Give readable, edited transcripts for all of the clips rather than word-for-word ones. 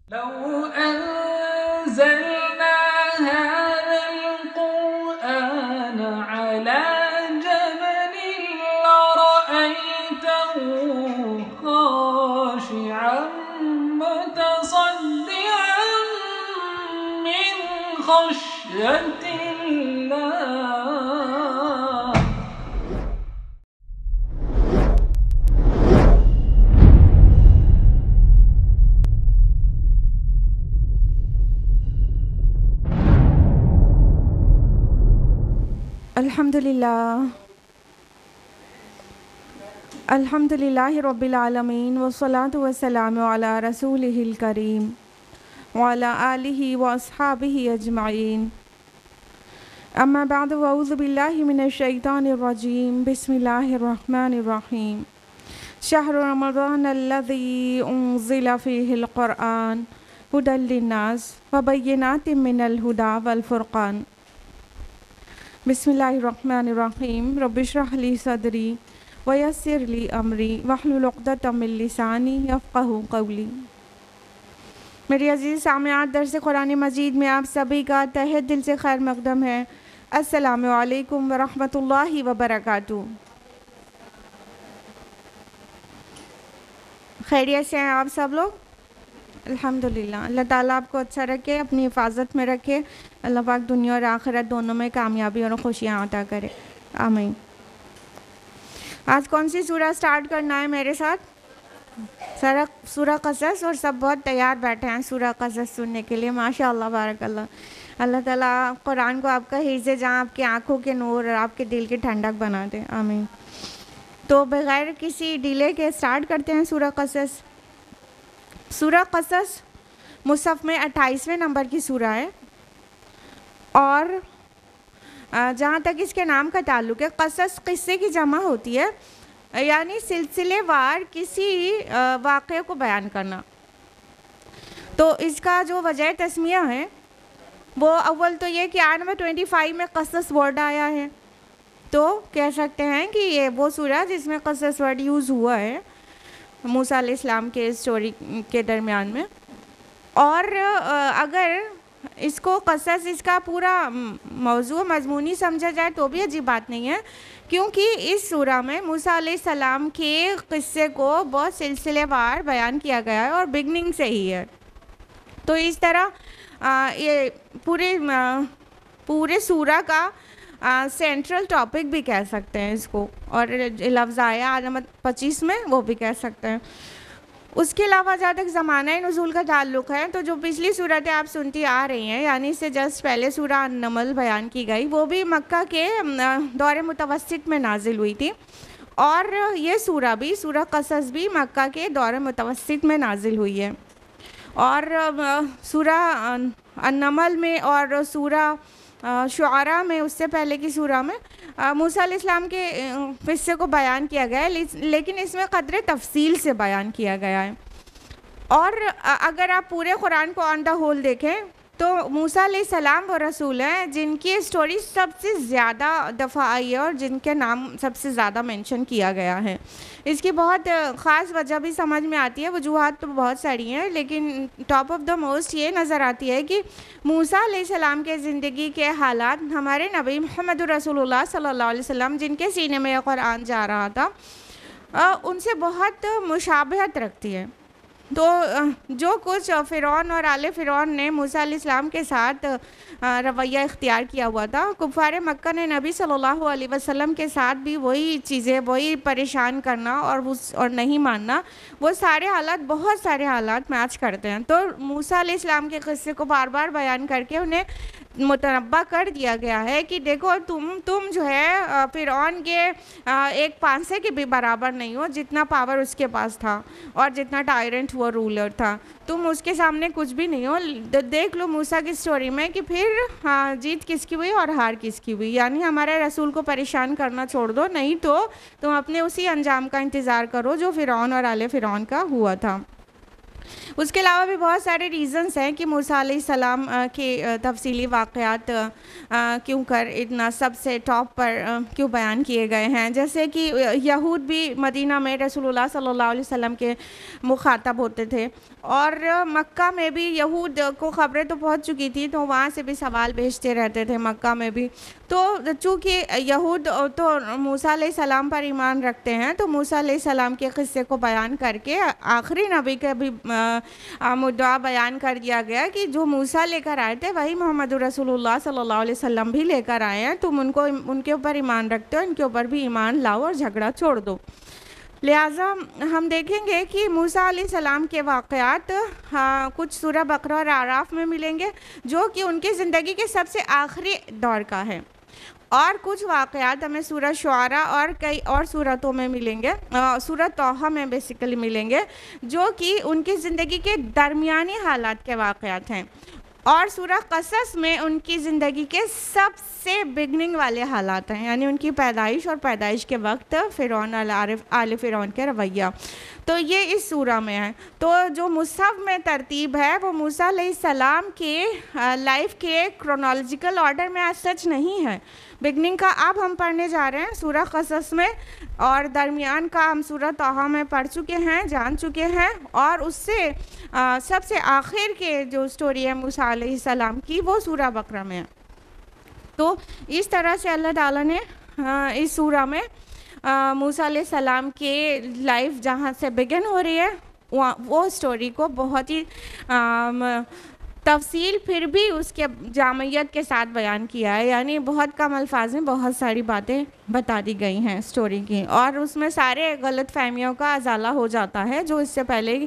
لو أنزلنا هذا القرآن على جبل لرأيته خاشعا متصدعا من خشية الله. الحمدللہ رب العالمین والصلاة والسلام علی رسولہ الکریم وعلی آلہ واصحابہ اجمعین. اما بعد واعوذ باللہ من الشیطان الرجیم. بسم اللہ الرحمن الرحیم. شہر رمضان الذی انزل فیہ القرآن ھدی للناس وبینات من الھدی والفرقان. بسم اللہ الرحمن الرحیم. رب اشرح لی صدری ویسر لی امری واحلل عقدۃ من لسانی یفقہوا قولی. میری عزیز سامعات، درس قرآن مجید میں آپ سبھی کا تہہ دل سے خیر مقدم ہے. السلام علیکم ورحمۃ اللہ وبرکاتہ. خیریت سے ہیں آپ سب لوگ؟ الحمدللہ. اللہ تعالیٰ آپ کو اچھا رکھے، اپنی حفاظت میں رکھے. اللہ پاک دنیا اور آخرت دونوں میں کامیابی اور خوشیاں عطا کرے. آمین. آج کون سی سورہ سٹارٹ کرنا ہے میرے ساتھ؟ سورہ قصص. اور سب بہت تیار بیٹھے ہیں سورہ قصص سننے کے لیے. ماشاء اللہ بارک اللہ. اللہ تعالیٰ قرآن کو آپ کا حفظ جہاں، آپ کی آنکھوں کے نور اور آپ کے دل کی ٹھنڈک بنا دے. آمین. تو بغیر کسی ڈیلے کے سٹارٹ کرتے ہیں سورہ قصص. سورہ قصص مصحف میں 28ویں نمبر کی سورہ ہے، اور جہاں تک اس کے نام کا تعلق ہے، قصص قصے کی جمع ہوتی ہے، یعنی سلسلے وار کسی واقعے کو بیان کرنا. تو اس کا جو وجہ تسمیہ ہے وہ اول تو یہ کہ آیت نمبر 25 میں قصص ورڈ آیا ہے، تو کہہ سکتے ہیں کہ یہ وہ سورہ جس میں قصص ورڈ یوز ہوا ہے موسیٰ علیہ السلام کے اسٹوری کے درمیان میں. اور اگر اس کو قصص اس کا پورا موضوع مضمونی سمجھا جائے تو بھی عجیب بات نہیں ہے، کیونکہ اس سورہ میں موسیٰ علیہ السلام کے قصے کو بہت سلسلے وار بیان کیا گیا ہے اور بگننگ سے ہی ہے. تو اس طرح یہ پورے سورہ کا سینٹرل ٹاپک بھی کہہ سکتے ہیں اس کو، اور لفظ آیا آیت نمبر 25 میں وہ بھی کہہ سکتے ہیں. اس کے علاوہ جہاں تک زمانہ نزول کا تعلق ہے تو جو پچھلی صورتیں آپ سنتی آ رہی ہیں، یعنی اس سے جسٹ پہلے سورہ النمل بیان کی گئی، وہ بھی مکہ کے دور متوسط میں نازل ہوئی تھی، اور یہ سورہ بھی، سورہ قصص بھی مکہ کے دور متوسط میں نازل ہوئی ہے. اور سورہ النمل میں اور سورہ شعراء میں، اس سے پہلے کی سورہ میں موسیٰ علیہ السلام کے قصے کو بیان کیا گیا ہے، لیکن اس میں قدر تفصیل سے بیان کیا گیا ہے. اور اگر آپ پورے قرآن کو آن دا ہول دیکھیں تو موسیٰ علیہ السلام وہ رسول ہیں جن کی اسٹوری سب سے زیادہ دفعہ آئی ہے اور جن کے نام سب سے زیادہ مینشن کیا گیا ہے. اس کی بہت خاص وجہ بھی سمجھ میں آتی ہے، وجوہات تو بہت ساری ہیں، لیکن ٹاپ آف دا موسٹ یہ نظر آتی ہے کہ موسیٰ علیہ السلام کے زندگی کے حالات ہمارے نبی محمد رسول اللہ صلی اللہ علیہ وسلم جن کے سینے میں قرآن جا رہا تھا ان سے بہت مشابہت رکھتی ہے. تو جو کچھ فرعون اور آل فرعون نے موسیٰ علیہ السلام کے ساتھ رویہ اختیار کیا ہوا تھا، کفار مکہ نے نبی صلی اللہ علیہ وسلم کے ساتھ بھی وہی چیزیں، وہی پریشان کرنا اور نہیں ماننا، وہ سارے حالات، بہت سارے حالات میچ کرتے ہیں. تو موسیٰ علیہ السلام کے قصے کو بار بار بیان کر کے انہیں متنبہ کر دیا گیا ہے کہ دیکھو تم جو ہے فرعون کے ایک پانسے کے بھی برابر نہیں ہو جتنا پاور اس کے پاس تھا اور جتنا ٹائرنٹ وہ رولر تھا. تم اس کے سامنے کچھ بھی نہیں ہو. دیکھ لو موسیٰ کی سٹوری میں کہ پھر جیت کس کی ہوئی اور ہار کس کی ہوئی. یعنی ہمارے رسول کو پریشان کرنا چھوڑ دو، نہیں تو تم اپنے اسی انجام کا انتظار کرو جو فرعون اور آل فرعون کا ہوا تھا. اس کے علاوہ بھی بہت سارے ریزنس ہیں کہ موسیٰ علیہ السلام کے تفصیلی واقعات کیوں کر اتنا سب سے ٹاپ پر کیوں بیان کیے گئے ہیں. جیسے کہ یہود بھی مدینہ میں رسول اللہ صلی اللہ علیہ وسلم کے مخاطب ہوتے تھے, اور مکہ میں بھی یہود کو خبریں تو پہنچ چکی تھی, تو وہاں سے بھی سوال بھیجتے رہتے تھے مکہ میں بھی. تو چونکہ یہود تو موسیٰ علیہ السلام پر ایمان رکھتے ہیں, تو موسیٰ علیہ السلام کے قصے کو بیان کر کے آخری نبی کا بھی مدعا بیان کر دیا گیا کہ جو موسیٰ لے کر آئے تھے وہی محمد رسول اللہ صلی اللہ علیہ وسلم بھی لے کر آئے ہیں. تم ان کے اوپر ایمان رکھتے ہو, ان کے اوپر بھی ایمان لاؤ اور جھگڑا چھوڑ دو. لہٰذا ہم دیکھیں گے کہ موسیٰ علیہ السلام کے واقعات کچھ سورہ بقرہ اور اعراف میں ملیں گے جو کہ ان کی زندگی کے سب سے آخری دور کا ہے, اور کچھ واقعات ہمیں سورہ شعراء اور کئی اور سورتوں میں ملیں گے, سورہ طٰہٰ میں بیسیکلی ملیں گے, جو کہ ان کی زندگی کے درمیانی حالات کے واقعات ہیں, اور سورہ قصص میں ان کی زندگی کے سب سے بگننگ والے حالات ہیں, یعنی ان کی پیدائش اور پیدائش کے وقت فرعون آل فرعون کے رویہ. تو یہ اس سورہ میں ہے. تو جو مصحف میں ترتیب ہے وہ موسیٰ علیہ السلام کے لائف کے کرونالوجیکل آرڈر میں ایز سچ نہیں ہے. بگننگ کا اب ہم پڑھنے جا رہے ہیں سورہ قصص میں, اور درمیان کا ہم سورہ طٰہٰ میں پڑھ چکے ہیں, جان چکے ہیں, اور اس سے سب سے آخر کے جو سٹوری ہے موسیٰ علیہ السلام کی وہ سورہ بقرہ میں ہے. تو اس طرح سے اللہ تعالیٰ نے اس سورہ میں موسیٰ علیہ السلام کے لائف جہاں سے بگن ہو رہی ہے وہ سٹوری کو بہت ہی تفصیل پھر بھی اس کے جامعیت کے ساتھ بیان کیا ہے, یعنی بہت کم الفاظ میں بہت ساری باتیں بتا دی گئی ہیں سٹوری کی, اور اس میں سارے غلط فہمیوں کا ازالہ ہو جاتا ہے جو اس سے پہلے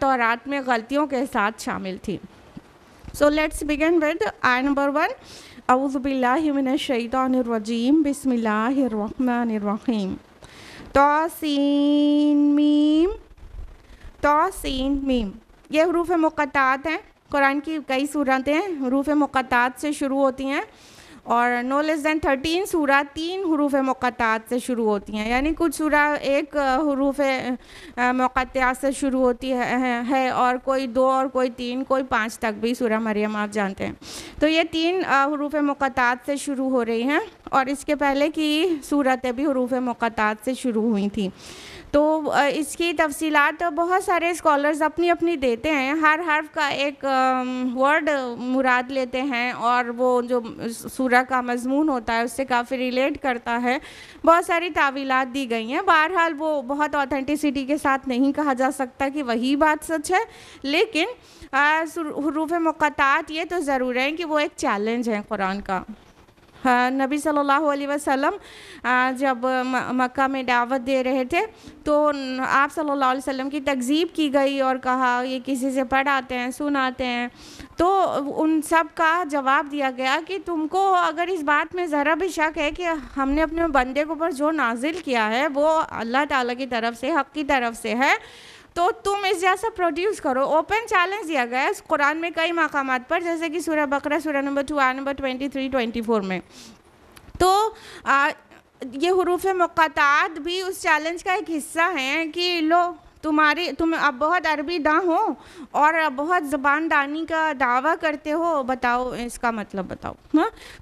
تورات میں غلطیوں کے ساتھ شامل تھی. So let's begin with ayah number 1. اعوذ باللہ من الشیطان الرجیم, بسم اللہ الرحمن الرحیم. طاسین میم, طاسین میم, یہ حروف مقطعات ہیں. قرآن کی کئی سورتیں حروف مقطعات سے شروع ہوتی ہیں, اور no less than 13 سورہ 3 حروف مقطعات سے شروع ہوتی ہیں, یعنی کچھ سورہ ایک حروف مقطعات سے شروع ہوتی ہے اور کوئی 2 اور کوئی 3 کوئی 5 تک بھی. سورہ مریم آپ جانتے ہیں. تو یہ 3 حروف مقطعات سے شروع ہو رہی ہیں, اور اس کے پہلے کی سورتیں بھی حروف مقطعات سے شروع ہوئی تھیں. تو اس کی تفصیلات بہت سارے اسکالرز اپنی اپنی دیتے ہیں, ہر حرف کا ایک ورڈ مراد لیتے ہیں, اور وہ جو سورہ کا مضمون ہوتا ہے اس سے کافی ریلیٹ کرتا ہے. بہت ساری تعویلات دی گئی ہیں. بہرحال وہ بہت اوتھینٹسٹی کے ساتھ نہیں کہا جا سکتا کہ وہی بات سچ ہے, لیکن حروف مقطعات یہ تو ضرور ہے کہ وہ ایک چیلنج ہے قرآن کا. نبی صلی اللہ علیہ وسلم جب مکہ میں دعوت دے رہے تھے تو آپ صلی اللہ علیہ وسلم کی تکذیب کی گئی اور کہا یہ کسی سے پڑھاتے ہیں سناتے ہیں. تو ان سب کا جواب دیا گیا کہ تم کو اگر اس بات میں ذرا بھی شک ہے کہ ہم نے اپنے بندے کے اوپر جو نازل کیا ہے وہ اللہ تعالیٰ کی طرف سے حق کی طرف سے ہے تو تم اس جیسا پروڈیوس کرو. اوپن چیلنج دیا گیا ہے اس قرآن میں کئی مقامات پر, جیسے کہ سورہ بقرہ سورہ نمبر 2 آیت نمبر 23-24 میں. تو یہ حروف مقطعات بھی اس چیلنج کا ایک حصہ ہیں کہ تم اب بہت عربی داں ہو اور بہت زبان دانی کا دعویٰ کرتے ہو, بتاؤ اس کا مطلب بتاؤ.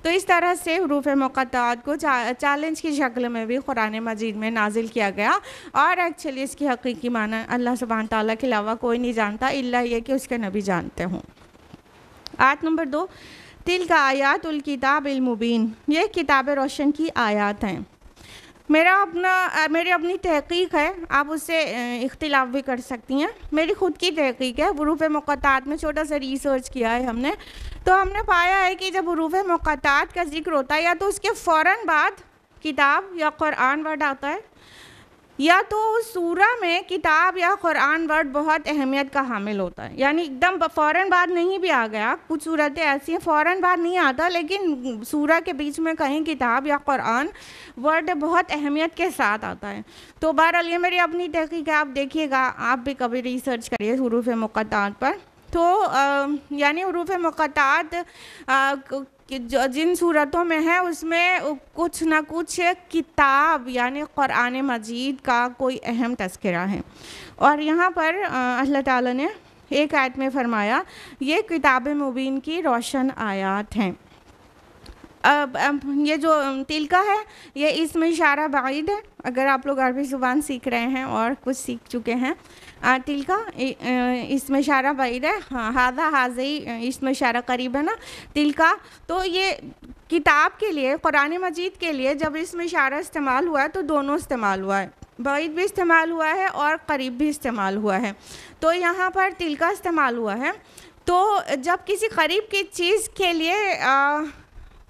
تو اس طرح سے حروف مقطعات کو چیلنج کی شکل میں بھی قرآن مجید میں نازل کیا گیا, اور ایکچولی اس کی حقیقی معنی اللہ سبحانہ تعالیٰ کے علاوہ کوئی نہیں جانتا الا یہ کہ اس کے نبی جانتے ہوں. آیت نمبر 2, تلک آیات الکتاب المبین, یہ کتاب روشن کی آیات ہیں. میری اپنی تحقیق ہے, آپ اس سے اختلاف بھی کر سکتی ہیں. میری خود کی تحقیق ہے, حروف مقطعات میں چھوٹا سا ریسرچ کیا ہے ہم نے, تو ہم نے پایا ہے کہ جب حروف مقطعات کا ذکر ہوتا ہے یا تو اس کے فوراً بعد کتاب یا قرآن ورڈ آتا ہے, یا تو اس سورہ میں کتاب یا قرآن ورڈ بہت اہمیت کا حامل ہوتا ہے. یعنی ایک دم فوراً بعد نہیں بھی آ گیا, کچھ صورتیں ایسی ہیں فوراً بعد نہیں آتا لیکن سورہ کے بیچ میں کہیں کتاب یا قرآن ورڈ بہت اہمیت کے ساتھ آتا ہے. تو بہرحال یہ میری اپنی تحقیق ہے, آپ دیکھیے گا, آپ بھی کبھی ریسرچ کریے حروف مقطعات پر. تو یعنی حروف مقطعات جن صورتوں میں ہے اس میں کچھ نہ کچھ کتاب یعنی قرآن مجید کا کوئی اہم تذکرہ ہے. اور یہاں پر اللہ تعالیٰ نے ایک آیت میں فرمایا یہ کتاب مبین کی روشن آیات ہیں۔ اب یہ جو تلکا ہے یہ اسم اشارہ بعید ہے، اگر آپ لوگ عربی زبان سیکھ رہے ہیں اور کچھ سیکھ چکے ہیں۔ تلکا اسم اشارہ بعید ہے، ہاذا حاضی اسم اشارہ قریب ہے نا، تلکا۔ تو یہ کتاب کے لیے، قرآن مجید کے لیے جب اسم اشارہ استعمال ہوا ہے تو دونوں استعمال ہوا ہے، بعید بھی استعمال ہوا ہے اور قریب بھی استعمال ہوا ہے۔ تو یہاں پر تلکا استعمال ہوا ہے، تو جب کسی قریب کی چیز کے لیے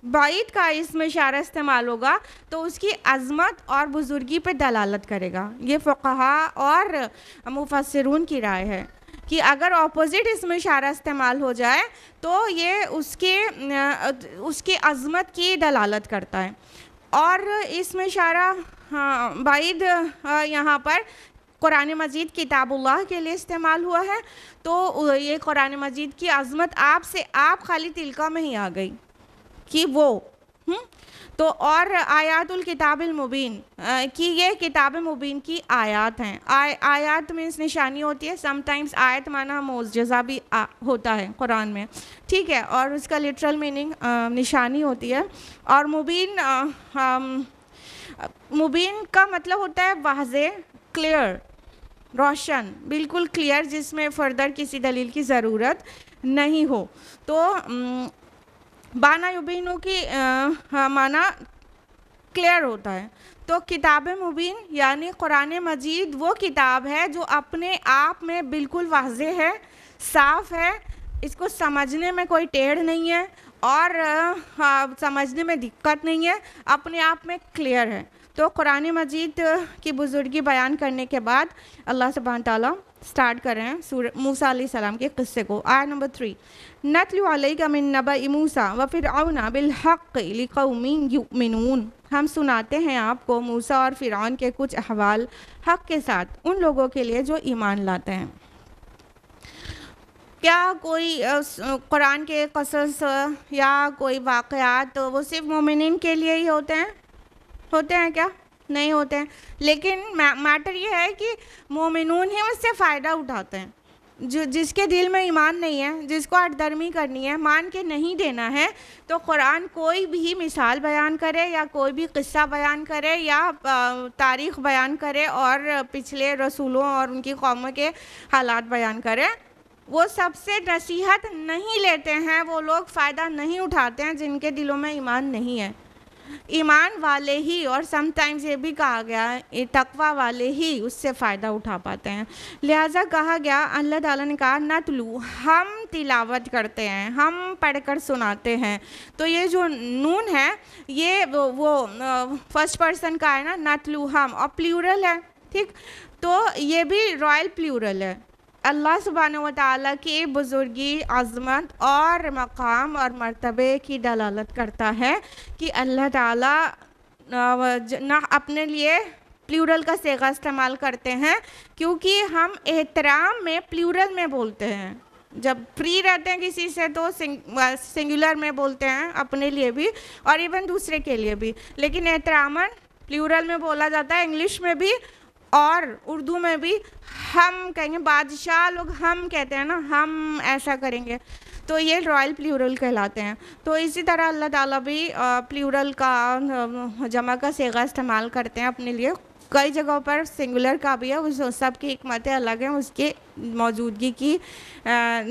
بعید کا اسم اشارہ استعمال ہوگا تو اس کی عظمت اور بزرگی پہ دلالت کرے گا۔ یہ فقہاء اور مفسرون کی رائے ہے کہ اگر اپوزٹ اسم اشارہ استعمال ہو جائے تو یہ اس کی عظمت کی دلالت کرتا ہے۔ اور اسم اشارہ بعید یہاں پر قرآن مجید کتاب اللہ کے لیے استعمال ہوا ہے، تو یہ قرآن مجید کی عظمت آپ خالی تلکا میں ہی آ گئی کہ وہ تو اور آیات الکتاب المبین کہ یہ کتاب مبین کی آیات ہیں۔ آیات میں اس نشانی ہوتی ہے، سم ٹائمز آیت معنی معجزہ بھی ہوتا ہے قرآن میں، ٹھیک ہے، اور اس کا لٹرل میننگ نشانی ہوتی ہے۔ اور مبین کا مطلب ہوتا ہے واضح، کلیئر، روشن، بالکل کلیئر، جس میں فردر کسی دلیل کی ضرورت نہیں ہو۔ تو بانا یبینو کی معنی کلیئر ہوتا ہے۔ تو کتاب مبین یعنی قرآن مجید وہ کتاب ہے جو اپنے آپ میں بالکل واضح ہے، صاف ہے، اس کو سمجھنے میں کوئی ٹیڑھ نہیں ہے اور سمجھنے میں دقت نہیں ہے، اپنے آپ میں کلیئر ہے۔ تو قرآن مجید کی بزرگی بیان کرنے کے بعد اللہ سبحانہ تعالیٰ سٹارٹ کر رہے ہیں موسیٰ علیہ السلام کے قصے کو۔ آیت نمبر 3، نَتْلُو عَلَيْكَ مِن نَّبَإِ مُوسَىٰ وَفِرْعَوْنَ بِالْحَقِّ لِقَوْمٍ يُؤْمِنُونَ۔ ہم سناتے ہیں آپ کو موسیٰ اور فرعون کے کچھ احوال حق کے ساتھ ان لوگوں کے لیے جو ایمان لاتے ہیں۔ کیا کوئی قرآن کے قصص یا کوئی واقعات وہ صرف مومنین کے لیے ہی ہوتے ہیں کیا؟ نہیں ہوتے ہیں، لیکن میٹر یہ ہے کہ مومنون ہی اس سے فائدہ اٹھاتے ہیں۔ جس کے دل میں ایمان نہیں ہے، جس کو ہٹ درمی کرنی ہے، مان کے نہیں دینا ہے، تو قرآن کوئی بھی مثال بیان کرے یا کوئی بھی قصہ بیان کرے یا تاریخ بیان کرے اور پچھلے رسولوں اور ان کی قوموں کے حالات بیان کرے، وہ سب سے نصیحت نہیں لیتے ہیں، وہ لوگ فائدہ نہیں اٹھاتے ہیں جن کے دلوں میں ایمان نہیں ہے۔ ایمان والے ہی، اور سم ٹائمز یہ بھی کہا گیا ہے تقویٰ والے ہی اس سے فائدہ اٹھا پاتے ہیں۔ لہٰذا کہا گیا، اللہ تعالیٰ نے کہا نتلو، ہم تلاوت کرتے ہیں، ہم پڑھ کر سناتے ہیں۔ تو یہ جو نون ہے یہ وہ فرسٹ پرسن کا ہے نا، نتلو، ہم، اور پلیورل ہے، ٹھیک، تو یہ بھی رائل پلیورل ہے۔ اللہ سبحانہ و تعالیٰ کی بزرگی، عظمت اور مقام اور مرتبے کی دلالت کرتا ہے کہ اللہ تعالیٰ نہ اپنے لیے پلیورل کا صیغہ استعمال کرتے ہیں، کیونکہ ہم احترام میں پلیورل میں بولتے ہیں۔ جب فری رہتے ہیں کسی سے تو سنگولر میں بولتے ہیں، اپنے لیے بھی اور ایون دوسرے کے لیے بھی، لیکن احتراماً پلیورل میں بولا جاتا ہے، انگلش میں بھی اور اردو میں بھی۔ ہم کہیں گے بادشاہ لوگ ہم کہتے ہیں نا، ہم ایسا کریں گے، تو یہ رائل پلیورل کہلاتے ہیں۔ تو اسی طرح اللہ تعالیٰ بھی پلیورل کا جمع کا صیغہ استعمال کرتے ہیں اپنے لیے۔ کئی جگہوں پر سنگولر کا بھی ہے، اس سب کی حکمتیں الگ ہیں، اس کے موجودگی کی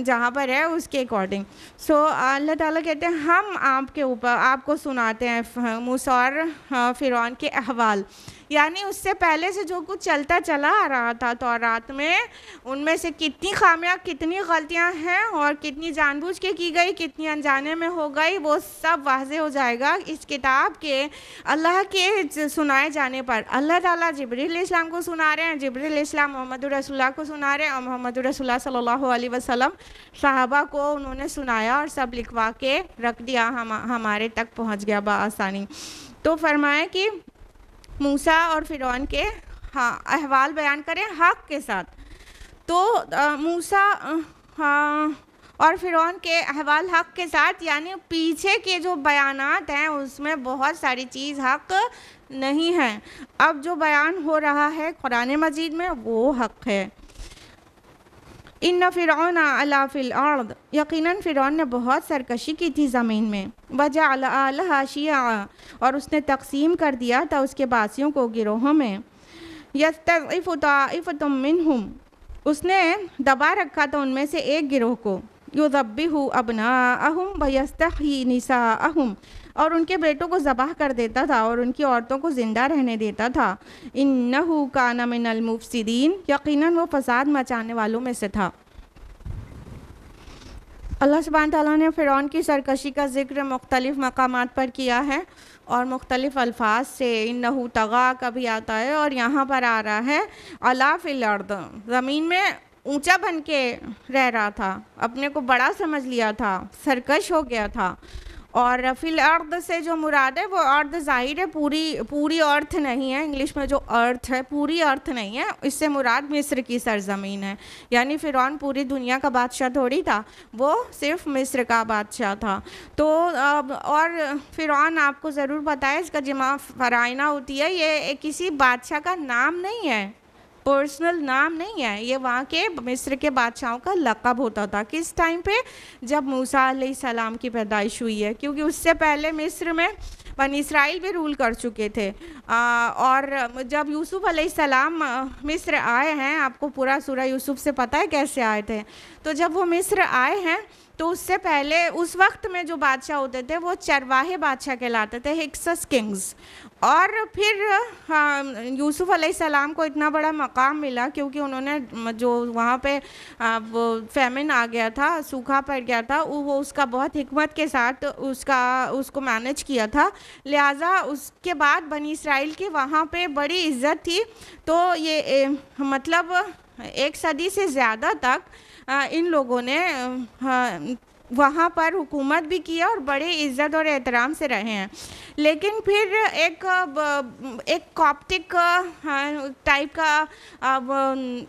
جہاں پر ہے اس کے اکارڈنگ۔ سو اللہ تعالیٰ کہتے ہیں ہم آپ کے اوپر آپ کو سناتے ہیں موسیٰ اور فرعون کے احوال، یعنی اس سے پہلے سے جو کچھ چلتا چلا آ رہا تھا تورات میں، ان میں سے کتنی خامیاں، کتنی غلطیاں ہیں اور کتنی جان بوجھ کے کی گئی، کتنی انجانے میں ہو گئی، وہ سب واضح ہو جائے گا اس کتاب کے اللہ کے سنائے جانے پر۔ اللہ تعالیٰ جبریل علیہ السلام کو سنا رہے ہیں، جبریل علیہ السلام محمد رسول اللہ کو سنا رہے ہیں، اور محمد رسول اللہ صلی اللہ علیہ وسلم صحابہ کو انہوں نے سنایا اور سب لکھوا کے رکھ دیا، ہمارے تک پہنچ گیا بآسانی۔ تو فرمایا کہ موسیٰ اور فرعون کے احوال بیان کریں حق کے ساتھ۔ تو موسیٰ اور فرعون کے احوال حق کے ساتھ، یعنی پیچھے کے جو بیانات ہیں اس میں بہت ساری چیز حق نہیں ہے، اب جو بیان ہو رہا ہے قرآن مجید میں وہ حق ہے۔ ان فرعون علا فی الارض، یقیناً فرعون نے بہت سرکشی کی تھی زمین میں، وجعل اہلہا شیعا، اور اس نے تقسیم کر دیا تھا اس کے باسیوں کو گروہوں میں، یستضعف طائفۃ منہم، اس نے دبا رکھا تھا ان میں سے ایک گروہ کو، یذبح ابناءہم ویستحیی نساءہم، اور ان کے بیٹوں کو ذبح کر دیتا تھا اور ان کی عورتوں کو زندہ رہنے دیتا تھا، انہ کان من المفسدین، یقیناً وہ فساد مچانے والوں میں سے تھا۔ اللہ سبحانہ تعالیٰ نے فرعون کی سرکشی کا ذکر مختلف مقامات پر کیا ہے اور مختلف الفاظ سے، انہ طغیٰ کا بھی آتا ہے، اور یہاں پر آ رہا ہے علا فی الارض، زمین میں اونچا بن کے رہ رہا تھا، اپنے کو بڑا سمجھ لیا تھا، سرکش ہو گیا تھا۔ اور فی الارض سے جو مراد ہے وہ ارض ظاہر ہے، پوری ارتھ نہیں ہے، انگلش میں جو ارتھ ہے پوری ارتھ نہیں ہے، اس سے مراد مصر کی سرزمین ہے، یعنی فرعون پوری دنیا کا بادشاہ تھوڑی تھا، وہ صرف مصر کا بادشاہ تھا۔ تو اور فرعون آپ کو ضرور پتہ ہے، اس کا جمع فرائنہ ہوتی ہے، یہ کسی بادشاہ کا نام نہیں ہے، پرسنل نام نہیں ہے، یہ وہاں کے مصر کے بادشاہوں کا لقب ہوتا تھا۔ کس ٹائم پہ؟ جب موسیٰ علیہ السلام کی پیدائش ہوئی ہے، کیونکہ اس سے پہلے مصر میں بنی اسرائیل بھی رول کر چکے تھے، اور جب یوسف علیہ السلام مصر آئے ہیں، آپ کو پورا سورہ یوسف سے پتہ ہے کیسے آئے تھے، تو جب وہ مصر آئے ہیں تو اس سے پہلے اس وقت میں جو بادشاہ ہوتے تھے وہ چرواہے بادشاہ کہلاتے تھے، ہکسس کنگز۔ اور پھر یوسف علیہ السلام کو اتنا بڑا مقام ملا کیونکہ انہوں نے جو وہاں پہ وہ فیمن آ گیا تھا، سوکھا پڑ گیا تھا، وہ اس کا بہت حکمت کے ساتھ اس کو مینج کیا تھا، لہٰذا اس کے بعد بنی اسرائیل کی وہاں پہ بڑی عزت تھی۔ تو یہ مطلب 1 صدی سے زیادہ تک ان لوگوں نے وہاں پر حکومت بھی کیا اور بڑے عزت اور احترام سے رہے ہیں۔ لیکن پھر ایک کاپٹک ٹائپ کا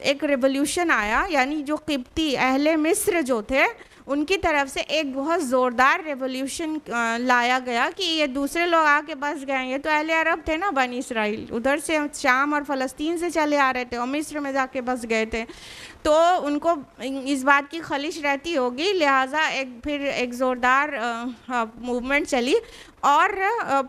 ایک ریولوشن آیا، یعنی جو قبطی اہل مصر جو تھے ان کی طرف سے ایک بہت زوردار ریولوشن لایا گیا کہ یہ دوسرے لوگ آ کے بس گئے، یہ تو اہل عرب تھے نا، بنی اسرائیل ادھر سے شام اور فلسطین سے چلے آ رہے تھے اور مصر میں جا کے بس گئے تھے، تو ان کو اس بات کی خلش رہتی ہوگی، لہٰذا پھر ایک زوردار موومنٹ چلی اور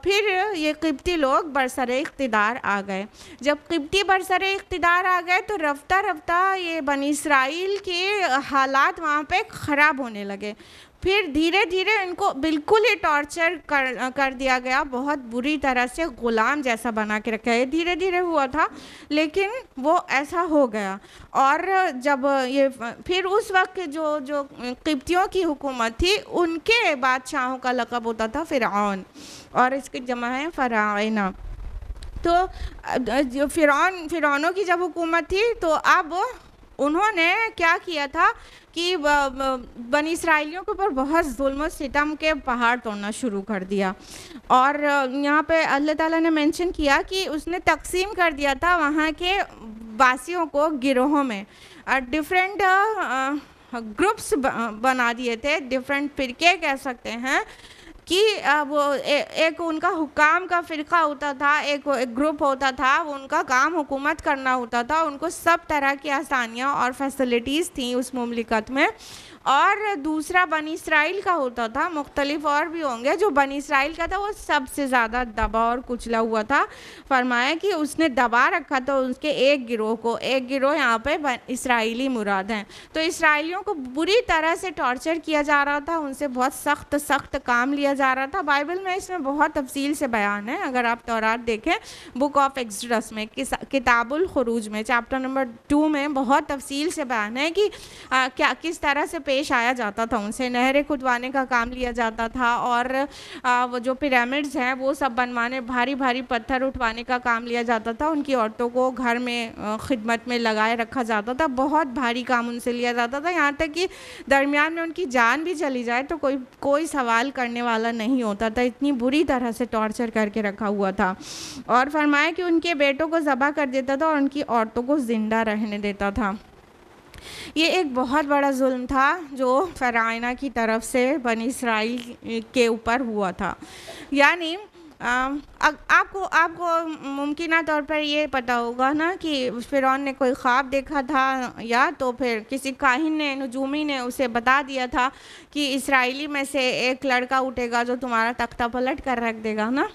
پھر یہ قبطی لوگ برسر اقتدار آ گئے۔ جب قبطی برسر اقتدار آ گئے تو رفتہ رفتہ یہ بنی اسرائیل کے حالات وہاں پہ خراب ہونے لگے، پھر دھیرے دھیرے ان کو بالکل ہی ٹارچر کر دیا گیا، بہت بری طرح سے غلام جیسا بنا کے رکھا ہے، دھیرے دھیرے ہوا تھا لیکن وہ ایسا ہو گیا۔ اور جب یہ پھر اس وقت جو قبطیوں کی حکومت تھی ان کے بادشاہوں کا لقب ہوتا تھا فرعون، اور اس کی جمع ہے فراعنہ۔ تو فرعونوں کی جب حکومت تھی تو اب انہوں نے کیا کیا تھا کہ بنی اسرائیلیوں کے اوپر بہت ظلم و ستم کے پہاڑ توڑنا شروع کر دیا، اور یہاں پہ اللہ تعالیٰ نے مینشن کیا کہ اس نے تقسیم کر دیا تھا وہاں کے باسیوں کو گروہوں میں، ڈفرینٹ گروپس بنا دیے تھے، ڈفرینٹ فرقے کہہ سکتے ہیں، کہ وہ ایک ان کا حکام کا فرقہ ہوتا تھا، ایک گروپ ہوتا تھا، وہ ان کا کام حکومت کرنا ہوتا تھا، ان کو سب طرح کی آسانیاں اور فیسلٹیز تھیں اس مملکت میں، اور دوسرا بنی اسرائیل کا ہوتا تھا، مختلف اور بھی ہوں گے، جو بنی اسرائیل کا تھا وہ سب سے زیادہ دبا اور کچلا ہوا تھا، فرمایا کہ اس نے دبا رکھا تھا اس کے ایک گروہ کو، ایک گروہ یہاں پہ اسرائیلی مراد ہیں، تو اسرائیلیوں کو بری طرح سے ٹارچر کیا جا رہا تھا، ان سے بہت سخت کام لیا جا رہا تھا۔ بائبل میں اس میں بہت تفصیل سے بیان ہے، اگر آپ تورات دیکھیں بک آف ایکسڈس میں، کتاب الخروج میں چیپٹر نمبر 2 میں بہت تفصیل سے بیان ہے کہ کس طرح سے پیش آیا جاتا تھا، ان سے نہریں کھدوانے کا کام لیا جاتا تھا، اور وہ جو پیرامڈز ہیں وہ سب بنوانے، بھاری پتھر اٹھوانے کا کام لیا جاتا تھا، ان کی عورتوں کو گھر میں خدمت میں لگائے رکھا جاتا تھا، بہت بھاری کام ان سے لیا جاتا تھا، یہاں تک کہ درمیان میں ان کی جان بھی چلی جائے تو کوئی سوال کرنے والا نہیں ہوتا تھا، اتنی بری طرح سے ٹارچر کر کے رکھا ہوا تھا۔ اور فرمایا کہ ان کے بیٹوں کو ذبح کر دیتا تھا اور ان کی عورتوں کو زندہ رہنے دیتا تھا۔ یہ ایک بہت بڑا ظلم تھا جو فرعونہ کی طرف سے بنی اسرائیل کے اوپر ہوا تھا، یعنی آپ کو ممکنہ طور پر یہ پتہ ہوگا نا کہ فرعون نے کوئی خواب دیکھا تھا، یا تو پھر کسی کاہن نے، نجومی نے اسے بتا دیا تھا کہ اسرائیلی میں سے ایک لڑکا اٹھے گا جو تمہارا تختہ پلٹ کر رکھ دے گا نا۔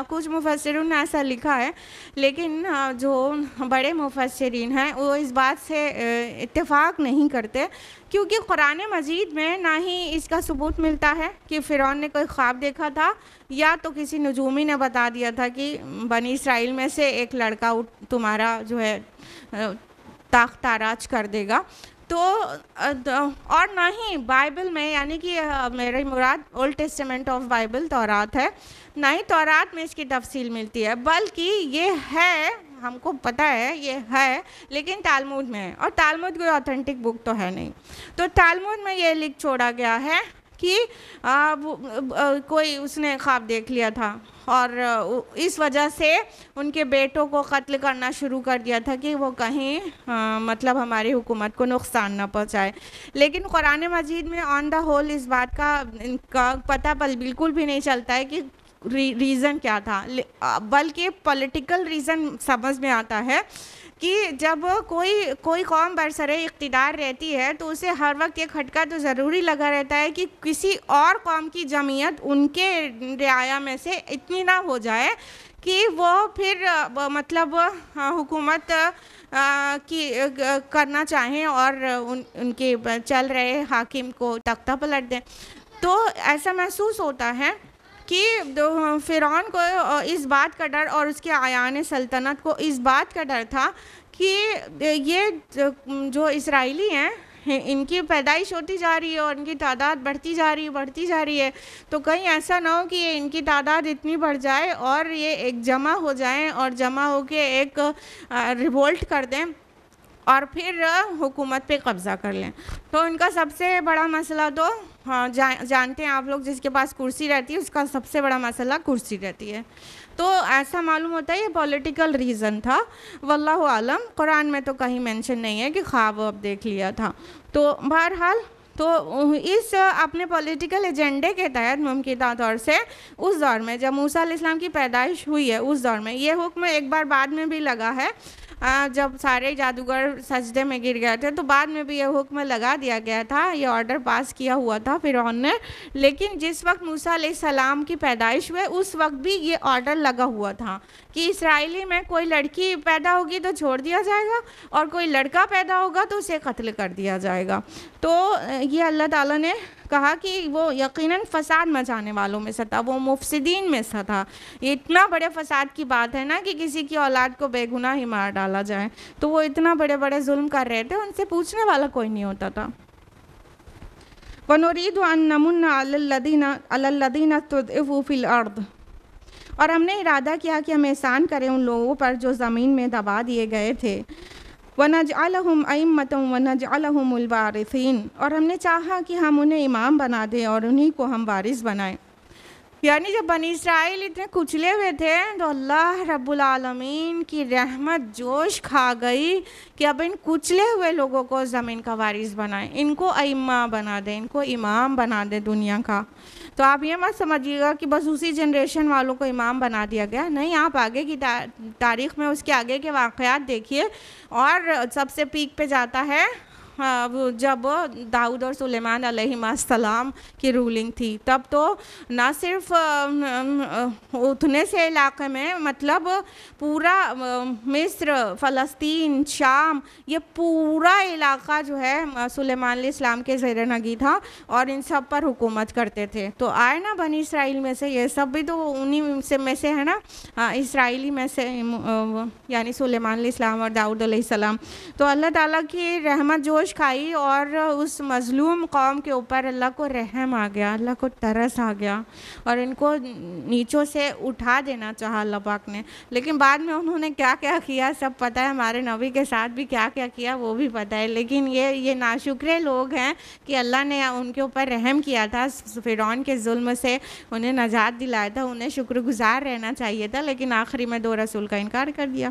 کچھ مفسرین نے ایسا لکھا ہے، لیکن جو بڑے مفسرین ہیں وہ اس بات سے اتفاق نہیں کرتے، کیونکہ قرآن مجید میں نہ ہی اس کا ثبوت ملتا ہے کہ فرعون نے کوئی خواب دیکھا تھا، یا تو کسی نجومی نے بتا دیا تھا کہ بنی اسرائیل میں سے ایک لڑکا تمہارا جو ہے تخت تاراج کر دے گا۔ تو اور نہ ہی بائبل میں، یعنی کہ میری مراد اولڈ ٹیسٹمنٹ آف بائبل تورات ہے، نہ ہی تورات میں اس کی تفصیل ملتی ہے، بلکہ یہ ہے، ہم کو پتہ ہے یہ ہے، لیکن تالمود میں ہے، اور تالمود کوئی اوتھینٹک بک تو ہے نہیں۔ تو تالمود میں یہ لکھ چھوڑا گیا ہے کہ کوئی اس نے خواب دیکھ لیا تھا اور اس وجہ سے ان کے بیٹوں کو قتل کرنا شروع کر دیا تھا کہ وہ کہیں مطلب ہماری حکومت کو نقصان نہ پہنچائے۔ لیکن قرآن مجید میں آن دا ہول اس بات کا پتہ بالکل بھی نہیں چلتا ہے کہ ریزن کیا تھا، بلکہ پولیٹیکل ریزن سمجھ میں آتا ہے کہ جب کوئی قوم برسر اقتدار رہتی ہے تو اسے ہر وقت یہ کھٹکا تو ضروری لگا رہتا ہے کہ کسی اور قوم کی جمعیت ان کے رعایا میں سے اتنی نہ ہو جائے کہ وہ پھر مطلب حکومت کی کرنا چاہیں اور ان کے چل رہے حاکم کو تختہ پلٹ دیں۔ تو ایسا محسوس ہوتا ہے کہ فرعون کو اس بات کا ڈر، اور اس کے اعیان سلطنت کو اس بات کا ڈر تھا کہ یہ جو اسرائیلی ہیں ان کی پیدائش ہوتی جا رہی ہے اور ان کی تعداد بڑھتی جا رہی ہے، تو کہیں ایسا نہ ہو کہ ان کی تعداد اتنی بڑھ جائے اور یہ ایک جمع ہو جائیں اور جمع ہو کے ایک ریوولٹ کر دیں اور پھر حکومت پہ قبضہ کر لیں۔ تو ان کا سب سے بڑا مسئلہ تو جانتے ہیں آپ لوگ، جس کے پاس کرسی رہتی ہے اس کا سب سے بڑا مسئلہ کرسی رہتی ہے۔ تو ایسا معلوم ہوتا ہے یہ پولیٹیکل ریزن تھا، واللہ عالم۔ قرآن میں تو کہیں مینشن نہیں ہے کہ خواب اب دیکھ لیا تھا۔ تو بہرحال تو اس اپنے پولیٹیکل ایجنڈے کے تحت ممکنہ طور سے اس دور میں جب موسیٰ علیہ السلام کی پیدائش ہوئی ہے، اس دور میں یہ حکم ایک بار بعد میں بھی لگا ہے، جب سارے جادوگر سجدے میں گر گئے تھے تو بعد میں بھی یہ حکم لگا دیا گیا تھا، یہ آرڈر پاس کیا ہوا تھا فرعون نے۔ لیکن جس وقت موسیٰ علیہ السلام کی پیدائش ہوئے اس وقت بھی یہ آرڈر لگا ہوا تھا کہ اسرائیلی میں کوئی لڑکی پیدا ہوگی تو چھوڑ دیا جائے گا، اور کوئی لڑکا پیدا ہوگا تو اسے قتل کر دیا جائے گا۔ تو یہ اللہ تعالیٰ نے کہا کہ وہ یقیناً فساد مچانے والوں میں سے تھا، وہ مفسدین میں سے تھا۔ یہ اتنا بڑے فساد کی بات ہے نا کہ کسی کی اولاد کو بے گناہ ہی مار ڈالا جائے، تو وہ اتنا بڑے ظلم کر رہے تھے، ان سے پوچھنے والا کوئی نہیں ہوتا تھا۔ وَنُرِيدُ أَن نَّمُنَّ عَلَى الَّذِينَ اسْتُضْعِفُوا فِي الْأَرْضِ، اور ہم نے ارادہ کیا کہ ہم احسان کریں ان لوگوں پر جو زمین میں دبا دیے گئے تھے۔ وَنَجْعَلَهُمْ أَئِمَّةً وَنَجْعَلَهُمُ الْوَارِثِينَ، اور ہم نے چاہا کہ ہم انہیں امام بنا دیں اور انہی کو ہم وارث بنائیں۔ یعنی جب بنی اسرائیل اتنے کچلے ہوئے تھے تو اللہ رب العالمین کی رحمت جوش کھا گئی کہ اب ان کچلے ہوئے لوگوں کو زمین کا وارث بنائیں، ان کو ائمہ بنا دیں، ان کو امام بنا دیں دنیا کا۔ تو آپ یہ مت سمجھیے گا کہ بس اسی جنریشن والوں کو امام بنا دیا گیا، نہیں، آپ آگے کی تاریخ میں اس کے آگے کے واقعات دیکھیے، اور سب سے پیک پہ جاتا ہے جب داؤد اور سلیمان علیہ السلام کی رولنگ تھی، تب تو نہ صرف اتنے سے علاقے میں، مطلب پورا مصر، فلسطین، شام، یہ پورا علاقہ جو ہے سلیمان علیہ السلام کے زیر نگی تھا اور ان سب پر حکومت کرتے تھے۔ تو آئے نا بنی اسرائیل میں سے، یہ سب بھی تو انہی میں سے ہے نا، اسرائیلی میں سے، یعنی سلیمان علیہ السلام اور داؤد علیہ السلام۔ تو اللہ تعالیٰ کی رحمت جوش کھائی اور اس مظلوم قوم کے اوپر اللہ کو رحم آ گیا، اللہ کو ترس آ گیا، اور ان کو نیچوں سے اٹھا دینا چاہا اللہ پاک نے۔ لیکن بعد میں انہوں نے کیا کیا کیا سب پتہ ہے، ہمارے نبی کے ساتھ بھی کیا کیا کیا وہ بھی پتہ ہے۔ لیکن یہ ناشکرے لوگ ہیں کہ اللہ نے ان کے اوپر رحم کیا تھا، فرعون کے ظلم سے انہیں نجات دلایا تھا، انہیں شکر گزار رہنا چاہیے تھا، لیکن آخری میں 2 رسول کا انکار کر دیا۔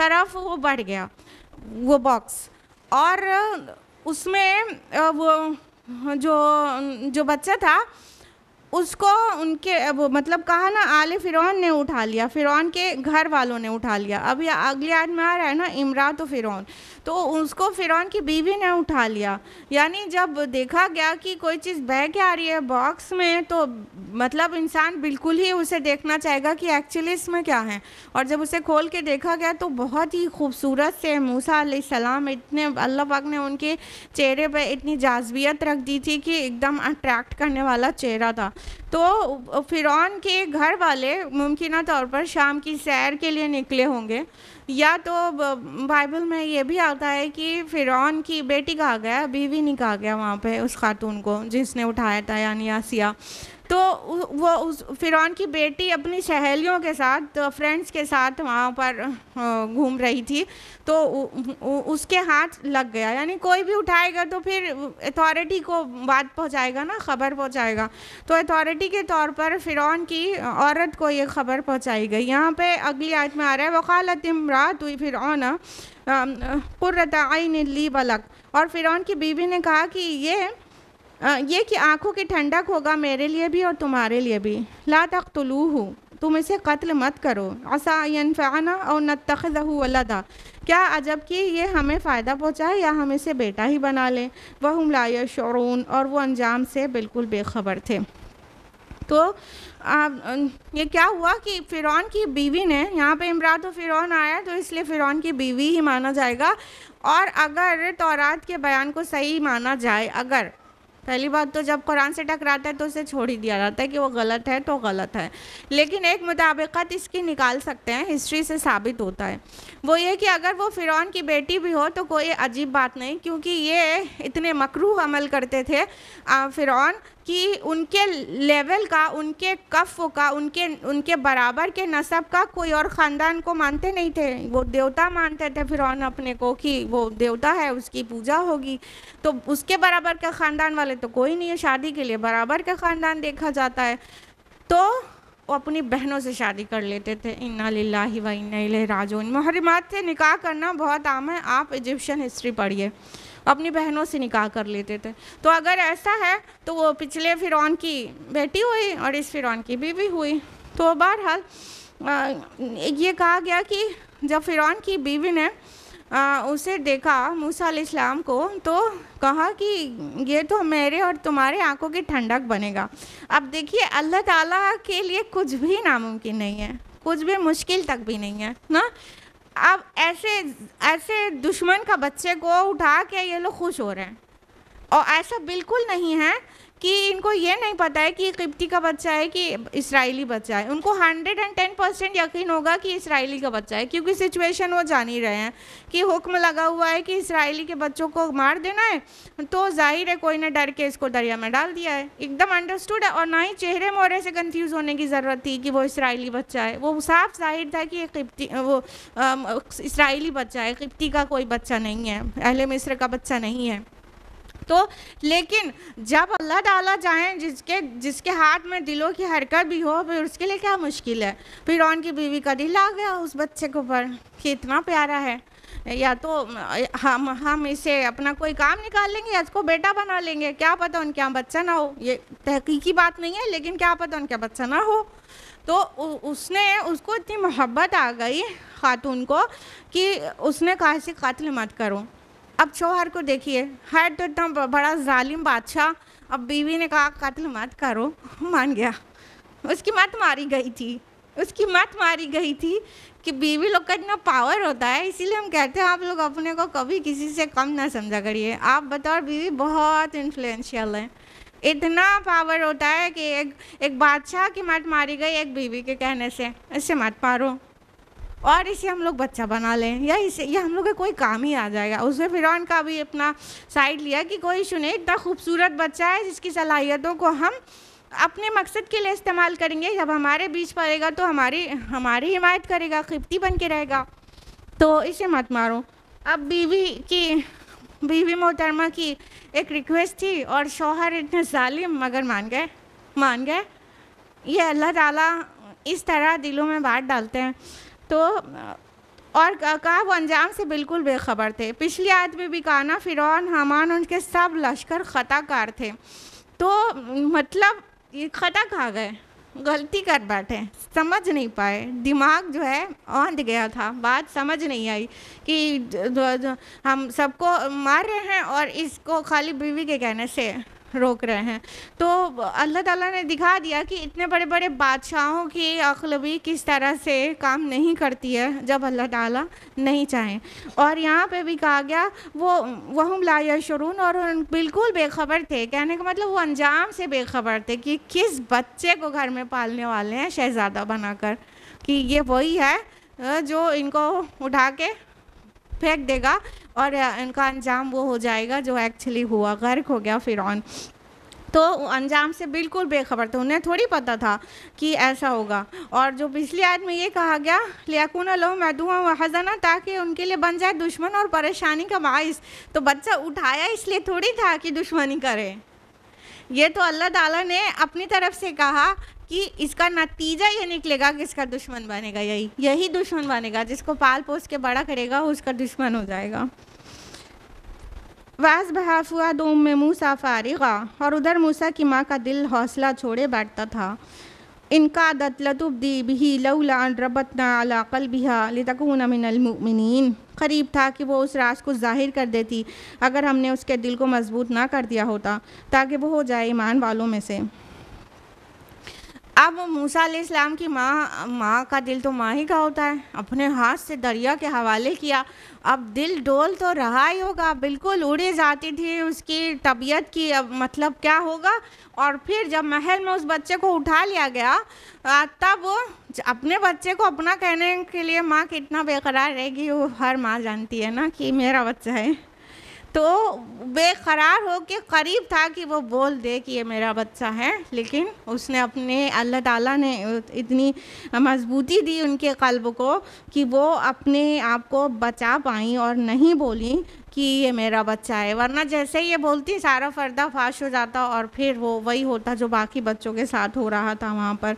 طرف وہ بڑھ گیا وہ باکس، اور اس میں وہ جو بچہ تھا اس کو ان کے وہ مطلب کہا نا آل فرعون نے اٹھا لیا، فرعون کے گھر والوں نے اٹھا لیا. اب یہ اگلی آیت میں آ رہا ہے نا امرات و فرعون، تو اس کو فرعون کی بیوی نے اٹھا لیا. یعنی جب دیکھا گیا کہ کوئی چیز بہہ کے آ رہی ہے باکس میں تو مطلب انسان بالکل ہی اسے دیکھنا چاہے گا کہ ایکچولی اس میں کیا ہے. اور جب اسے کھول کے دیکھا گیا تو بہت ہی خوبصورت سے موسیٰ علیہ السلام، اتنے اللہ پاک نے ان کے چہرے پہ اتنی جاذبیت رکھ دی تھی کہ ایک دم اٹریکٹ کرنے والا چہرہ تھا. تو فرعون کے گھر والے ممکنہ طور پر شام کی سیر کے لیے نکلے ہوں گے، یا تو بائبل میں یہ بھی آتا ہے کہ فرعون کی بیٹی کہا گیا، بیوی نہیں کہا گیا وہاں پہ اس خاتون کو جس نے اٹھایا تھا یعنی آسیہ. تو وہ اس فرعون کی بیٹی اپنی سہیلیوں کے ساتھ فرینڈس کے ساتھ وہاں پر گھوم رہی تھی، تو اس کے ہاتھ لگ گیا. یعنی کوئی بھی اٹھائے گا تو پھر اتھارٹی کو بات پہنچائے گا نا، خبر پہنچائے گا. تو اتھارٹی کے طور پر فرعون کی عورت کو یہ خبر پہنچائی گئی. یہاں پہ اگلی آیت میں آ رہا ہے وقالت امرأۃ فرعون قرۃ عین لی ولک، اور فرعون کی بیوی نے کہا کہ یہ کہ آنکھوں کی ٹھنڈک ہوگا میرے لیے بھی اور تمہارے لیے بھی. لا تقتلوہ، تم اسے قتل مت کرو. عسیٰ ینفعنا او نتخذہ ولدا، کیا عجب کہ یہ ہمیں فائدہ پہنچائے یا ہم اسے بیٹا ہی بنا لیں. وہم لا یشعرون، اور وہ انجام سے بالکل بے خبر تھے. تو یہ کیا ہوا کہ فرعون کی بیوی نے، یہاں پہ امرات و فرعون آیا تو اس لیے فرعون کی بیوی ہی مانا جائے گا. اور اگر تورات کے بیان کو صحیح مانا جائے، اگر پہلی بات تو جب قرآن سے ٹکراتا ہے تو اسے چھوڑ ہی دیا جاتا ہے کہ وہ غلط ہے تو غلط ہے، لیکن ایک مطابقت اس کی نکال سکتے ہیں، ہسٹری سے ثابت ہوتا ہے. وہ یہ کہ اگر وہ فرعون کی بیٹی بھی ہو تو کوئی عجیب بات نہیں، کیونکہ یہ اتنے مکروہ عمل کرتے تھے فرعون کہ ان کے لیول کا، ان کے کف کا، ان کے برابر کے نسب کا کوئی اور خاندان کو مانتے نہیں تھے. وہ دیوتا مانتے تھے فرعون اپنے کو کہ وہ دیوتا ہے، اس کی پوجا ہوگی. تو اس کے برابر کا خاندان والے تو کوئی نہیں ہے، شادی کے لیے برابر کا خاندان دیکھا جاتا ہے. تو وہ اپنی بہنوں سے شادی کر لیتے تھے. انا للہ و انا الیہ راجعون. محرمات سے نکاح کرنا بہت عام ہے، آپ ایجپشن ہسٹری پڑھیے، اپنی بہنوں سے نکاح کر لیتے تھے. تو اگر ایسا ہے تو وہ پچھلے فرعون کی بیٹی ہوئی اور اس فرعون کی بیوی ہوئی. تو بہرحال یہ کہا گیا کہ جب فرعون کی بیوی نے اسے دیکھا موسیٰ علیہ السلام کو تو کہا کہ یہ تو میرے اور تمہارے آنکھوں کی ٹھنڈک بنے گا. اب دیکھیے اللہ تعالیٰ کے لیے کچھ بھی ناممکن نہیں ہے، کچھ بھی مشکل تک بھی نہیں ہے نا. اب ایسے دشمن کا بچے کو اٹھا کے یہ لوگ خوش ہو رہے ہیں، اور ایسا بالکل نہیں ہے کہ ان کو یہ نہیں پتہ ہے کہ قبطی کا بچہ ہے کہ اسرائیلی بچہ ہے. ان کو 110% یقین ہوگا کہ اسرائیلی کا بچہ ہے، کیونکہ سچویشن وہ جان ہی رہے ہیں کہ حکم لگا ہوا ہے کہ اسرائیلی کے بچوں کو مار دینا ہے. تو ظاہر ہے کوئی نے ڈر کے اس کو دریا میں ڈال دیا ہے، ایک دم انڈرسٹوڈ ہے. اور نہ ہی چہرے مورے سے کنفیوز ہونے کی ضرورت تھی کہ وہ اسرائیلی بچہ ہے. وہ صاف ظاہر تھا کہ یہ قبطی وہ اسرائیلی بچہ ہے، قبطی کا کوئی بچہ نہیں ہے، اہل مصر کا بچہ نہیں ہے. تو لیکن جب اللہ تعالیٰ چاہیں جس کے ہاتھ میں دلوں کی حرکت بھی ہو، پھر اس کے لیے کیا مشکل ہے. فرعون کی بیوی کا دل آ گیا اس بچے کے اوپر کہ اتنا پیارا ہے، یا تو ہم اسے اپنا کوئی کام نکال لیں گے یا اس کو بیٹا بنا لیں گے، کیا پتہ ان کے یہاں بچہ نہ ہو. یہ تحقیقی بات نہیں ہے، لیکن کیا پتہ ان کے بچہ نہ ہو. تو اس کو اتنی محبت آ گئی خاتون کو کہ اس نے کہا اسے قتل مت کرو. اب شوہر کو دیکھیے، ہے تو اتنا بڑا ظالم بادشاہ، اب بیوی نے کہا قتل مت کرو، مان گیا. اس کی مت ماری گئی تھی کہ بیوی لوگ کا اتنا پاور ہوتا ہے. اسی لیے ہم کہتے ہیں آپ لوگ اپنے کو کبھی کسی سے کم نہ سمجھا کریے. آپ بطور بیوی بہت انفلوئنشیل ہیں، اتنا پاور ہوتا ہے کہ ایک بادشاہ کی مت ماری گئی ایک بیوی کے کہنے سے، اس سے مت مارو اور اسے ہم لوگ بچہ بنا لیں، یا ہم لوگ کا کوئی کام ہی آ جائے گا. اس میں فرعون کا بھی اپنا سائڈ لیا کہ کوئی سنے اتنا خوبصورت بچہ ہے جس کی صلاحیتوں کو ہم اپنے مقصد کے لیے استعمال کریں گے، جب ہمارے بیچ پڑے گا تو ہماری حمایت کرے گا، قبطی بن کے رہے گا، تو اسے مت مارو. اب بیوی محترمہ کی ایک ریکویسٹ تھی اور شوہر اتنے ظالم مگر مان گئے. یہ اللہ تعالیٰ اس طرح دلوں میں بات ڈالتے ہیں. تو اور کہا وہ انجام سے بالکل بے خبر تھے. پچھلی آیت میں بھی کہا نا فرعون حامان ان کے سب لشکر خطا کار تھے. تو مطلب یہ خطا کھا گئے, غلطی کر بیٹھے, سمجھ نہیں پائے, دماغ جو ہے اوندھ گیا تھا, بات سمجھ نہیں آئی کہ ہم سب کو مار رہے ہیں اور اس کو خالی بیوی کے کہنے سے روک رہے ہیں. تو اللہ تعالیٰ نے دکھا دیا کہ اتنے بڑے بڑے بادشاہوں کی عقل بھی کس طرح سے کام نہیں کرتی ہے جب اللہ تعالیٰ نہیں چاہیں. اور یہاں پہ بھی کہا گیا وہم لا یشعرون, اور بالکل بے خبر تھے. کہنے کا مطلب وہ انجام سے بے خبر تھے کہ کس بچے کو گھر میں پالنے والے ہیں شہزادہ بنا کر, کہ یہ وہی ہے جو ان کو اٹھا کے پھینک دے گا اور ان کا انجام وہ ہو جائے گا جو ایکچولی ہوا, غرق ہو گیا فرعون. تو انجام سے بالکل بے خبر تھے, انہیں تھوڑی پتہ تھا کہ ایسا ہوگا. اور جو پچھلی آیت میں یہ کہا گیا لیکون لہم عدوا وحزنا, تاکہ ان کے لیے بن جائے دشمن اور پریشانی کا باعث. تو بچہ اٹھایا اس لیے تھوڑی تھا کہ دشمنی کرے, یہ تو اللہ تعالیٰ نے اپنی طرف سے کہا کہ اس کا نتیجہ یہ نکلے گا کہ اس کا دشمن بنے گا, یہی دشمن بنے گا, جس کو پال پوس کے بڑا کرے گا اس کا دشمن ہو جائے گا. وَأَصْبَحَ فُؤَادُ أُمِّ مُوسَىٰ فَارِغًا, اور ادھر موسیٰ کی ماں کا دل حوصلہ چھوڑے بیٹھتا تھا. إِن كَادَتْ لَتُبْدِي بِهِ لَوْلَا أَن رَبَطْنَا عَلَىٰ قَلْبِهَا لِتَكُونَ مِنَ الْمُؤْمِنِينَ, قریب تھا کہ وہ اس راز کو ظاہر کر دیتی اگر ہم نے اس کے دل کو مضبوط نہ کر دیا ہوتا تاکہ وہ ہو جائے ایمان والوں میں سے. اب موسیٰ علیہ السلام کی ماں کا دل تو ماں ہی کا ہوتا ہے, اپنے ہاتھ سے دریا کے حوالے کیا. اب دل ڈول تو رہا ہی ہوگا, بالکل اڑے جاتی تھی اس کی طبیعت کی, اب مطلب کیا ہوگا. اور پھر جب محل میں اس بچے کو اٹھا لیا گیا تب وہ اپنے بچے کو اپنا کہنے کے لیے ماں کتنا بے قرار رہے گی, وہ ہر ماں جانتی ہے نا کہ میرا بچہ ہے. تو بے قرار ہو کے قریب تھا کہ وہ بول دے کہ یہ میرا بچہ ہے, لیکن اس نے اپنے اللہ تعالیٰ نے اتنی مضبوطی دی ان کے قلب کو کہ وہ اپنے آپ کو بچا پائیں اور نہیں بولیں کہ یہ میرا بچہ ہے. ورنہ جیسے یہ بولتی سارا پردہ فاش ہو جاتا اور پھر وہ وہی ہوتا جو باقی بچوں کے ساتھ ہو رہا تھا وہاں پر.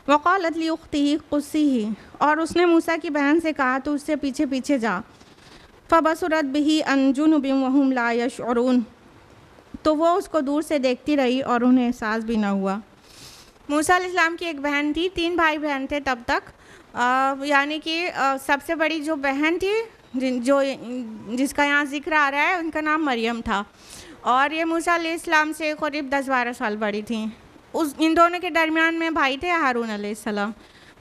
وقالت لأختہ قصیہ, اور اس نے موسیٰ کی بہن سے کہا تو اس سے پیچھے پیچھے جا. فبصرت به عن جنب وهم لا يشعرون, تو وہ اس کو دور سے دیکھتی رہی اور انہیں احساس بھی نہ ہوا. موسیٰ علیہ السلام کی ایک بہن تھی, 3 بھائی بہن تھے تب تک, یعنی کہ سب سے بڑی جو بہن تھی جس کا یہاں ذکر آ رہا ہے ان کا نام مریم تھا, اور یہ موسیٰ علیہ السلام سے قریب 10-12 سال بڑی تھیں. ان دونوں کے درمیان میں بھائی تھے ہارون علیہ السلام,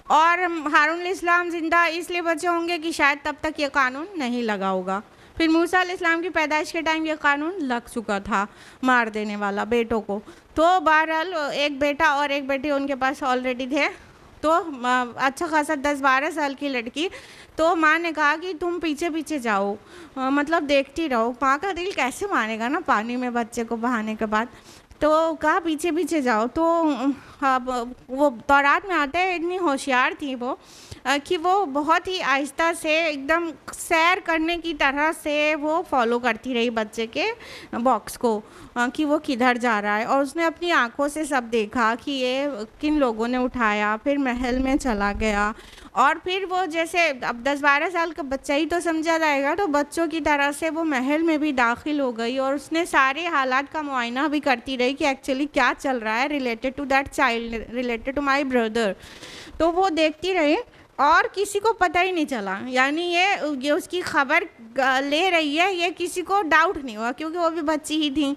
اور ہارون علیہ السلام زندہ اس لیے بچے ہوں گے کہ شاید تب تک یہ قانون نہیں لگا ہوگا. پھر موسیٰ علیہ السلام کی پیدائش کے ٹائم یہ قانون لگ چکا تھا, مار دینے والا بیٹوں کو. تو بہرحال ایک بیٹا اور ایک بیٹی ان کے پاس آلریڈی تھے. تو اچھا خاصا 10-12 سال کی لڑکی, تو ماں نے کہا کہ تم پیچھے پیچھے جاؤ, مطلب دیکھتی رہو. ماں کا دل کیسے مانے گا نا پانی میں بچے کو بہانے کے بعد, تو کہا پیچھے پیچھے جاؤ. تو وہ تورات میں آتا ہے اتنی ہوشیار تھی وہ کہ وہ بہت ہی آہستہ سے ایک دم سیر کرنے کی طرح سے وہ فالو کرتی رہی بچے کے باکس کو کہ وہ کدھر جا رہا ہے. اور اس نے اپنی آنکھوں سے سب دیکھا کہ یہ کن لوگوں نے اٹھایا, پھر محل میں چلا گیا. اور پھر وہ جیسے اب 10-12 سال کا بچہ ہی تو سمجھا جائے گا, تو بچوں کی طرح سے وہ محل میں بھی داخل ہو گئی اور اس نے سارے حالات کا معائنہ بھی کرتی رہی کہ ایکچولی کیا چل رہا ہے related to that child, related to my brother. تو وہ دیکھتی رہی اور کسی کو پتہ ہی نہیں چلا, یعنی یہ اس کی خبر لے رہی ہے, یہ کسی کو ڈاؤٹ نہیں ہوا کیونکہ وہ بھی بچی ہی تھیں.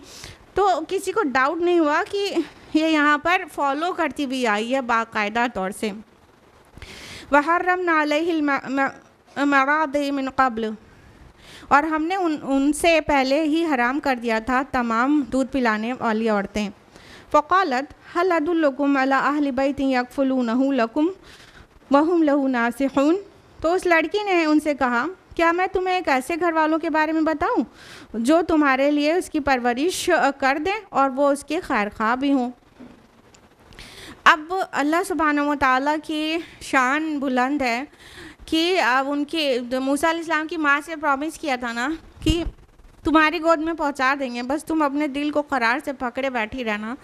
تو کسی کو ڈاؤٹ نہیں ہوا کہ یہ یہاں پر فالو کرتی بھی آئی ہے باقاعدہ طور سے. وَحَرَّمْنَا عَلَيْهِ الْمَرَاضِعَ مِنْ قَبْلُ, اور ہم نے ان سے پہلے ہی حرام کر دیا تھا تمام دودھ پلانے والی عورتیں. فَقَالَتْ هَلْ أَدُلُّكُمْ عَلَىٰ أَهْلِ بَيْتٍ يَكْفُلُونَهُ لَكُمْ وَهُمْ لَهُ نَاصِحُونَ, تو اس لڑکی نے ان سے کہا کیا میں تمہیں ایک ایسے گھر والوں کے بارے میں بتاؤں جو تمہارے لیے اس کی پرورش کر دیں اور وہ اس کے خیر خواہ بھی ہوں. اب اللہ سبحانہ و تعالیٰ کی شان بلند ہے کہ اب ان کی موسیٰ علیہ السلام کی ماں سے پرومس کیا تھا نا کہ تمہاری گود میں پہنچا دیں گے, بس تم اپنے دل کو قرار سے پکڑے بیٹھی رہنا.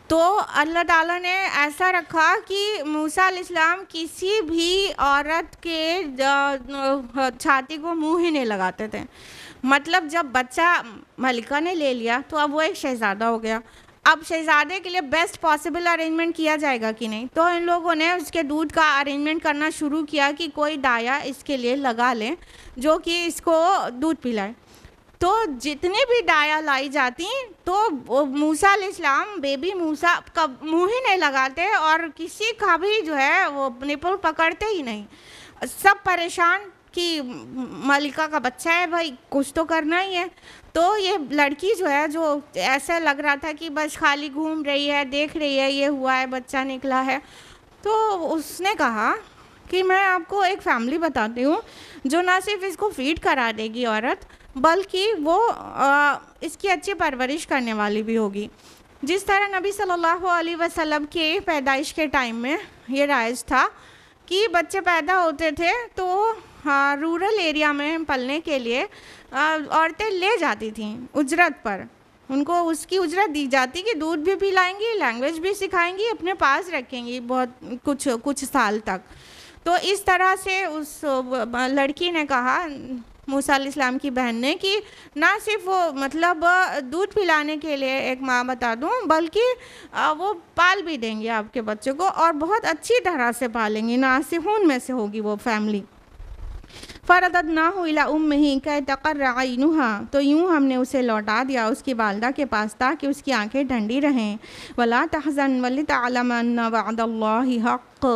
تو اللہ تعالیٰ نے ایسا رکھا کہ موسیٰ علیہ السلام کسی بھی عورت کے چھاتی کو منہ ہی نہیں لگاتے تھے. مطلب جب بچہ ملکہ نے لے لیا تو اب وہ ایک شہزادہ ہو گیا. اب شہزادے کے لیے بیسٹ پاسبل ارینجمنٹ کیا جائے گا کہ نہیں, تو ان لوگوں نے اس کے دودھ کا ارینجمنٹ کرنا شروع کیا کہ کوئی دایا اس کے لیے لگا لیں جو کہ اس کو دودھ پلائے. تو جتنی بھی دایا لائی جاتی تو موسیٰ علیہ السلام بیبی موسیٰ کا منہ ہی نہیں لگاتے اور کسی کا بھی جو ہے وہ نپل پکڑتے ہی نہیں. سب پریشان کہ ملکہ کا بچہ ہے, بھائی کچھ تو کرنا ہی ہے. تو یہ لڑکی جو ہے, جو ایسا لگ رہا تھا کہ بس خالی گھوم رہی ہے, دیکھ رہی ہے یہ ہوا ہے, بچہ نکلا ہے, تو اس نے کہا کہ میں آپ کو ایک فیملی بتاتی ہوں جو نہ صرف اس کو فیڈ کرا دے گی عورت, بلکہ وہ اس کی اچھی پرورش کرنے والی بھی ہوگی. جس طرح نبی صلی اللہ علیہ وسلم کے پیدائش کے ٹائم میں یہ رائج تھا کہ بچے پیدا ہوتے تھے تو رورل ایریا میں پلنے کے لیے عورتیں لے جاتی تھیں اجرت پر. ان کو اس کی اجرت دی جاتی کہ دودھ بھی پلائیں گی, لینگویج بھی سکھائیں گی, اپنے پاس رکھیں گی بہت کچھ سال تک. تو اس طرح سے اس لڑکی نے کہا موسیٰ علیہ السلام کی بہن نے کہ نہ صرف وہ مطلب دودھ پلانے کے لیے ایک ماں بتا دوں, بلکہ وہ پال بھی دیں گے آپ کے بچے کو اور بہت اچھی طرح سے پالیں گی, ناصحون میں سے ہوگی وہ فیملی. فرددناہ الی امہ کی تقر عینہا, تو یوں ہم نے اسے لوٹا دیا اس کی والدہ کے پاس تاکہ اس کی آنکھیں ٹھنڈی رہیں. ولا تحزن ولتعلم ان وعد اللہ حق,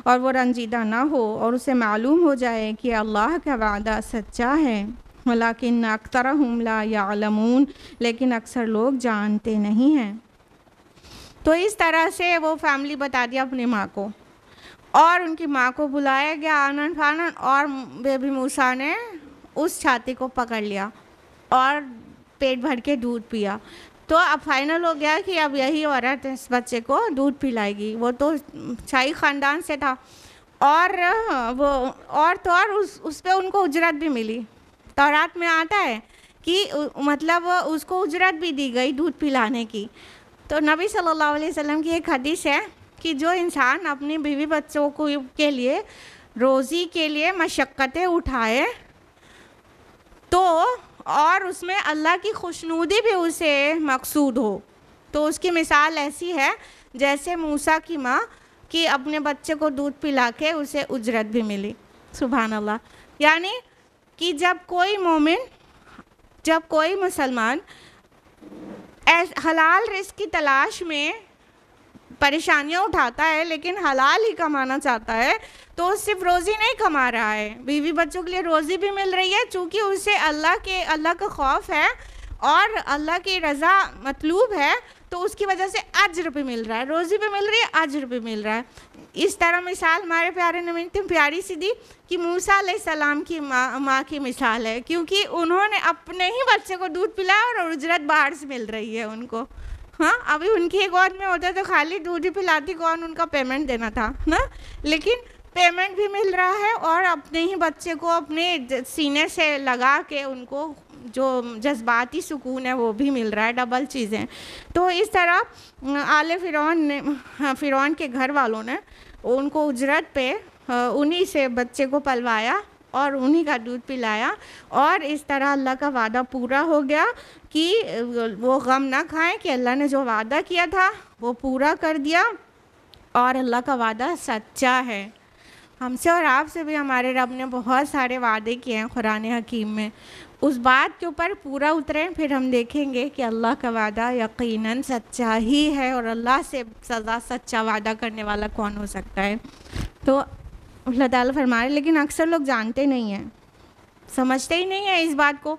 اور وہ رنجیدہ نہ ہو اور اسے معلوم ہو جائے کہ اللہ کا وعدہ سچا ہے. ولکن اکثرہم لا یعلمون, لیکن اکثر لوگ جانتے نہیں ہیں. تو اس طرح سے وہ فیملی بتا دیا اپنی ماں کو, اور ان کی ماں کو بلایا گیا آنن فانن, اور بیبی موسیٰ نے اس چھاتی کو پکڑ لیا اور پیٹ بھر کے دودھ پیا. تو اب فائنل ہو گیا کہ اب یہی عورت اس بچے کو دودھ پلائے گی. وہ تو شاہی خاندان سے تھا, اور وہ اور تو اور اس پہ ان کو اجرت بھی ملی. تورات میں آتا ہے کہ مطلب اس کو اجرت بھی دی گئی دودھ پلانے کی. تو نبی صلی اللہ علیہ وسلم کی ایک حدیث ہے کہ جو انسان اپنی بیوی بچوں کو کے لیے روزی کے لیے مشقتیں اٹھائے تو اور اس میں اللہ کی خوشنودی بھی اسے مقصود ہو, تو اس کی مثال ایسی ہے جیسے موسیٰ کی ماں کہ اپنے بچے کو دودھ پلا کے اسے اجرت بھی ملی. سبحان اللہ. یعنی کہ جب کوئی مومن, جب کوئی مسلمان حلال رزق کی تلاش میں پریشانیاں اٹھاتا ہے لیکن حلال ہی کمانا چاہتا ہے, تو صرف روزی نہیں کما رہا ہے, بیوی بچوں کے لیے روزی بھی مل رہی ہے چونکہ اسے اللہ کا خوف ہے اور اللہ کی رضا مطلوب ہے, تو اس کی وجہ سے اجر بھی مل رہا ہے, روزی بھی مل رہی ہے, اجر بھی مل رہا ہے. اس طرح مثال ہمارے پیارے نبی نے پیاری سی دی کہ موسیٰ علیہ السلام کی ماں کی مثال ہے, کیونکہ انہوں نے اپنے ہی بچے کو دودھ پلایا اور اجرت باہر سے مل رہی ہے ان کو. ہاں, ابھی ان کی ایک گود میں ہوتا تو خالی دودھ ہی پلاتی, کون ان کا پیمنٹ دینا تھا نا, لیکن پیمنٹ بھی مل رہا ہے اور اپنے ہی بچے کو اپنے سینے سے لگا کے ان کو جو جذباتی سکون ہے وہ بھی مل رہا ہے, ڈبل چیزیں. تو اس طرح آل فرعون کے گھر والوں نے ان کو اجرت پہ انہی سے بچے کو پلوایا اور انہی کا دودھ پلایا, اور اس طرح اللہ کا وعدہ پورا ہو گیا کہ وہ غم نہ کھائیں کہ اللہ نے جو وعدہ کیا تھا وہ پورا کر دیا, اور اللہ کا وعدہ سچا ہے. ہم سے اور آپ سے بھی ہمارے رب نے بہت سارے وعدے کیے ہیں قرآن حکیم میں, اس بات کے اوپر پورا اتریں, پھر ہم دیکھیں گے کہ اللہ کا وعدہ یقیناً سچا ہی ہے, اور اللہ سے سزا سچا وعدہ کرنے والا کون ہو سکتا ہے. تو اللہ تعالیٰ فرمائے, لیکن اکثر لوگ جانتے نہیں ہیں, سمجھتے ہی نہیں ہیں اس بات کو.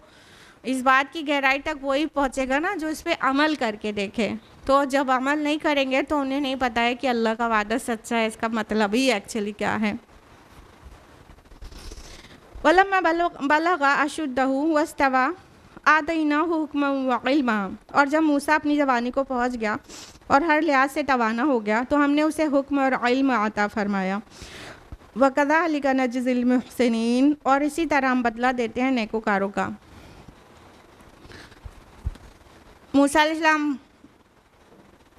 اس بات کی گہرائی تک وہی پہنچے گا نا جو اس پہ عمل کر کے دیکھے. تو جب عمل نہیں کریں گے تو انہیں نہیں پتہ ہے کہ اللہ کا وعدہ سچا ہے, اس کا مطلب ہی ایکچولی کیا ہے. وَلَمَّا بَلَغَ أَشُدَّهُ وَاسْتَوَىٰ آتَيْنَاهُ حُكْمًا وَعِلْمًا, اور جب موسیٰ اپنی جوانی کو پہنچ گیا اور ہر لحاظ سے توانا ہو گیا تو ہم نے اسے حکم اور علم عطا فرمایا. وَكَذَلِكَ نَجْزِي الْمُحْسِنِينَ, اور اسی طرح ہم بدلہ دیتے ہیں نیکوکاروں کا. موسیٰ علیہ السلام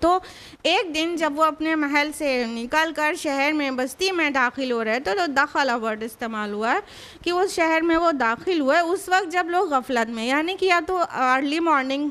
تو ایک دن جب وہ اپنے محل سے نکل کر شہر میں بستی میں داخل ہو رہے تھے تو دخل ورڈ استعمال ہوا ہے کہ اس شہر میں وہ داخل ہوئے اس وقت جب لوگ غفلت میں، یعنی کہ یا تو ارلی مارننگ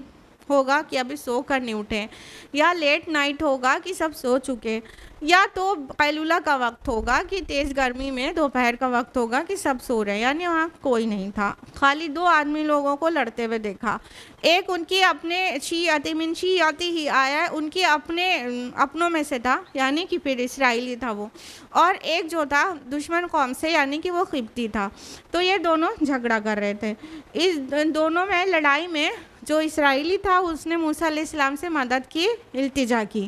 ہوگا کہ ابھی سو کر نہیں اٹھے، یا لیٹ نائٹ ہوگا کہ سب سو چکے، یا تو قیلولہ کا وقت ہوگا کہ تیز گرمی میں دوپہر کا وقت ہوگا کہ سب سو رہے ہیں، یعنی وہاں کوئی نہیں تھا، خالی 2 آدمی لوگوں کو لڑتے ہوئے دیکھا۔ ایک ان کی اپنے شیعتی من شیعتی ہی آیا ہے، ان کے اپنوں میں سے تھا، یعنی کہ پھر اسرائیلی تھا وہ، اور ایک جو تھا دشمن قوم سے، یعنی کہ وہ قبطی تھا۔ تو یہ دونوں جھگڑا کر رہے تھے۔ اس دونوں میں لڑائی میں جو اسرائیلی تھا اس نے موسیٰ علیہ السلام سے مدد کی، التجا کی،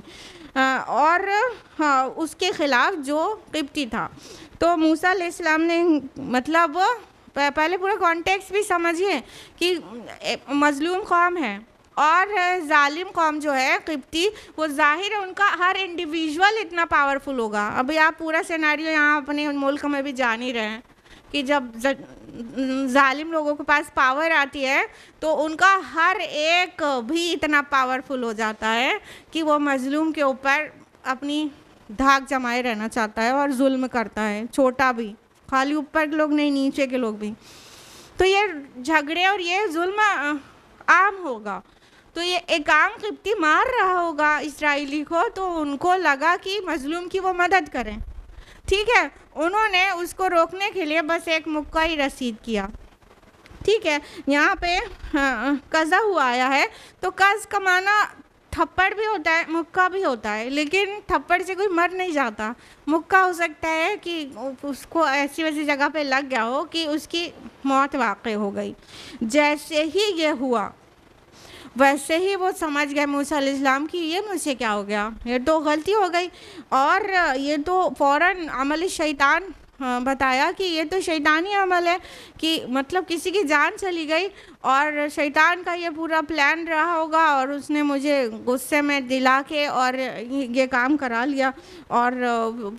اور اس کے خلاف جو قبطی تھا۔ تو موسیٰ علیہ السلام نے مطلب پہلے پورا کانٹیکس بھی سمجھیے کہ مظلوم قوم ہے اور ظالم قوم جو ہے قبطی، وہ ظاہر ہے ان کا ہر انڈیویژول اتنا پاورفل ہوگا۔ ابھی آپ پورا سیناریو یہاں اپنے ملک میں بھی جان ہی رہے ہیں کہ جب ظالم لوگوں کے پاس پاور آتی ہے تو ان کا ہر ایک بھی اتنا پاورفل ہو جاتا ہے کہ وہ مظلوم کے اوپر اپنی دھاک جمائے رہنا چاہتا ہے اور ظلم کرتا ہے، چھوٹا بھی، خالی اوپر کے لوگ نہیں، نیچے کے لوگ بھی۔ تو یہ جھگڑے اور یہ ظلم عام ہوگا۔ تو یہ ایک عام قبطی مار رہا ہوگا اسرائیلی کو، تو ان کو لگا کہ مظلوم کی وہ مدد کریں، ٹھیک ہے۔ انہوں نے اس کو روکنے کے لیے بس ایک مکہ ہی رسید کیا، ٹھیک ہے۔ یہاں پہ قذا ہوا آیا ہے، تو قذ کا معنی تھپڑ بھی ہوتا ہے، مکہ بھی ہوتا ہے، لیکن تھپڑ سے کوئی مر نہیں جاتا۔ مکہ ہو سکتا ہے کہ اس کو ایسی ویسی جگہ پہ لگ گیا ہو کہ اس کی موت واقع ہو گئی۔ جیسے ہی یہ ہوا ویسے ہی وہ سمجھ گئے موسیٰ علیہ السلام کہ یہ مجھ سے کیا ہو گیا، یہ تو غلطی ہو گئی، اور یہ تو فوراً عمل شیطان بتایا کہ یہ تو شیطانی عمل ہے، کہ مطلب کسی کی جان چلی گئی اور شیطان کا یہ پورا پلان رہا ہوگا اور اس نے مجھے غصے میں دلا کے اور یہ کام کرا لیا، اور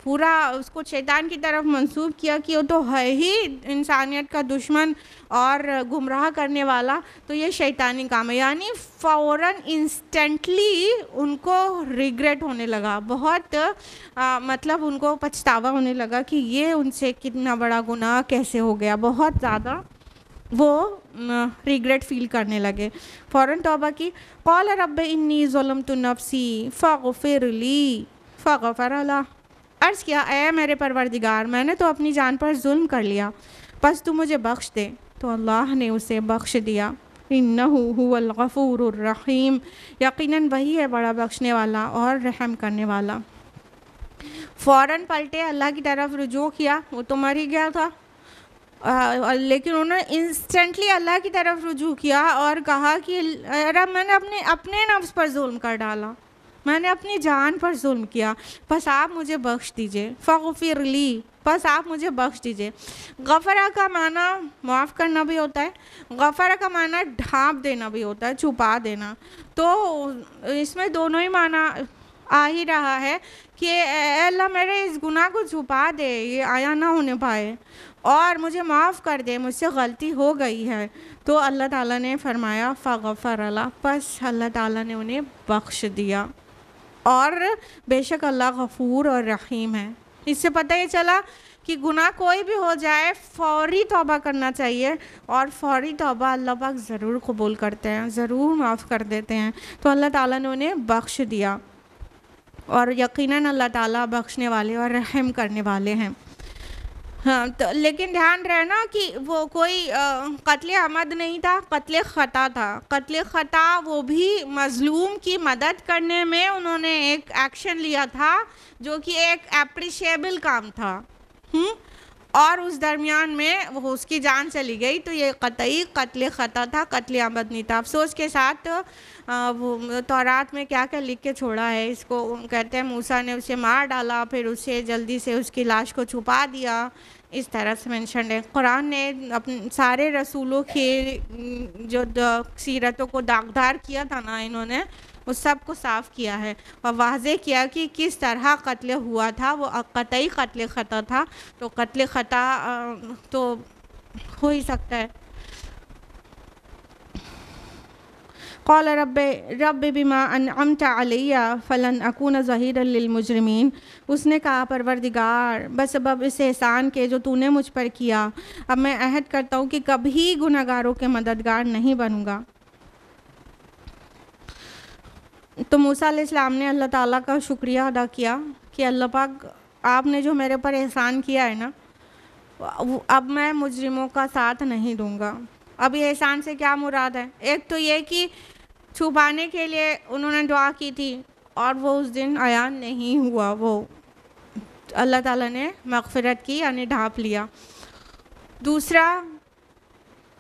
پورا اس کو شیطان کی طرف منسوب کیا کہ وہ تو ہے ہی انسانیت کا دشمن اور گمراہ کرنے والا، تو یہ شیطانی کام ہے۔ یعنی فوراً انسٹنٹلی ان کو ریگریٹ ہونے لگا، بہت مطلب ان کو پچھتاوا ہونے لگا کہ یہ ان سے کتنا بڑا گناہ کیسے ہو گیا، بہت زیادہ وہ ریگریٹ فیل کرنے لگے، فوراً توبہ کی۔ قال رب انی ظلمت نفسی فاغفر لی فغفر له، عرض کیا اے میرے پروردگار، میں نے تو اپنی جان پر ظلم کر لیا، بس تو مجھے بخش دے، تو اللہ نے اسے بخش دیا۔ انہ هو الغفور الرحیم، یقیناً وہی ہے بڑا بخشنے والا اور رحم کرنے والا۔ فوراً پلٹے، اللہ کی طرف رجوع کیا، وہ تو مر ہی گیا تھا، لیکن انہوں نے انسٹنٹلی اللہ کی طرف رجوع کیا اور کہا کہ رب میں نے اپنے نفس پر ظلم کر ڈالا، میں نے اپنی جان پر ظلم کیا، بس آپ مجھے بخش دیجئے، فغفر لی، بس آپ مجھے بخش دیجئے۔ غفرہ کا معنی معاف کرنا بھی ہوتا ہے، غفرہ کا معنی ڈھانپ دینا بھی ہوتا ہے، چھپا دینا، تو اس میں دونوں ہی معنی آ ہی رہا ہے کہ اے اللہ میرے اس گناہ کو چھپا دے، یہ آیا نہ ہونے پائے، اور مجھے معاف کر دے، مجھ سے غلطی ہو گئی ہے۔ تو اللہ تعالیٰ نے فرمایا فغفر له، پس اللہ تعالیٰ نے انہیں بخش دیا، اور بے شک اللہ غفور اور رحیم ہے۔ اس سے پتہ یہ چلا کہ گناہ کوئی بھی ہو جائے فوری توبہ کرنا چاہیے، اور فوری توبہ اللہ پاک ضرور قبول کرتے ہیں، ضرور معاف کر دیتے ہیں۔ تو اللہ تعالیٰ نے انہیں بخش دیا، اور یقیناً اللہ تعالیٰ بخشنے والے اور رحم کرنے والے ہیں۔ ہاں، تو لیکن دھیان رہنا کہ وہ کوئی قتل عمد نہیں تھا، قتل خطا تھا۔ قتل خطا وہ بھی مظلوم کی مدد کرنے میں انہوں نے ایک ایکشن لیا تھا جو کہ ایک اپریشیبل کام تھا، اور اس درمیان میں وہ اس کی جان چلی گئی، تو یہ قطعی قتل خطا تھا، قتل عمد نہیں تھا۔ افسوس کے ساتھ وہ تورات میں کیا کیا لکھ کے چھوڑا ہے، اس کو کہتے ہیں موسیٰ نے اسے مار ڈالا، پھر اسے جلدی سے اس کی لاش کو چھپا دیا، اس طرح سے مینشن ہے۔ قرآن نے اپنے سارے رسولوں کے جو سیرتوں کو داغدار کیا تھا نا، انہوں نے وہ سب کو صاف کیا ہے اور واضح کیا کہ کس طرح قتل ہوا تھا، وہ قطعی قتل خطا تھا۔ تو قتل خطا تو ہو ہی سکتا ہے۔ قال رب بما انعمت علی فلن اکون ظہیرا للمجرمین، اس نے کہا پروردگار بسبب اس احسان کے جو تو نے مجھ پر کیا، اب میں عہد کرتا ہوں کہ کبھی گنہگاروں کے مددگار نہیں بنوں گا۔ تو موسیٰ علیہ السلام نے اللہ تعالیٰ کا شکریہ ادا کیا کہ اللہ پاک آپ نے جو میرے پر احسان کیا ہے نا، اب میں مجرموں کا ساتھ نہیں دوں گا۔ اب یہ احسان سے کیا مراد ہے؟ ایک تو یہ کہ چھپانے کے لیے انہوں نے دعا کی تھی اور وہ اس دن عیان نہیں ہوا، وہ اللہ تعالیٰ نے مغفرت کی یعنی ڈھانپ لیا۔ دوسرا،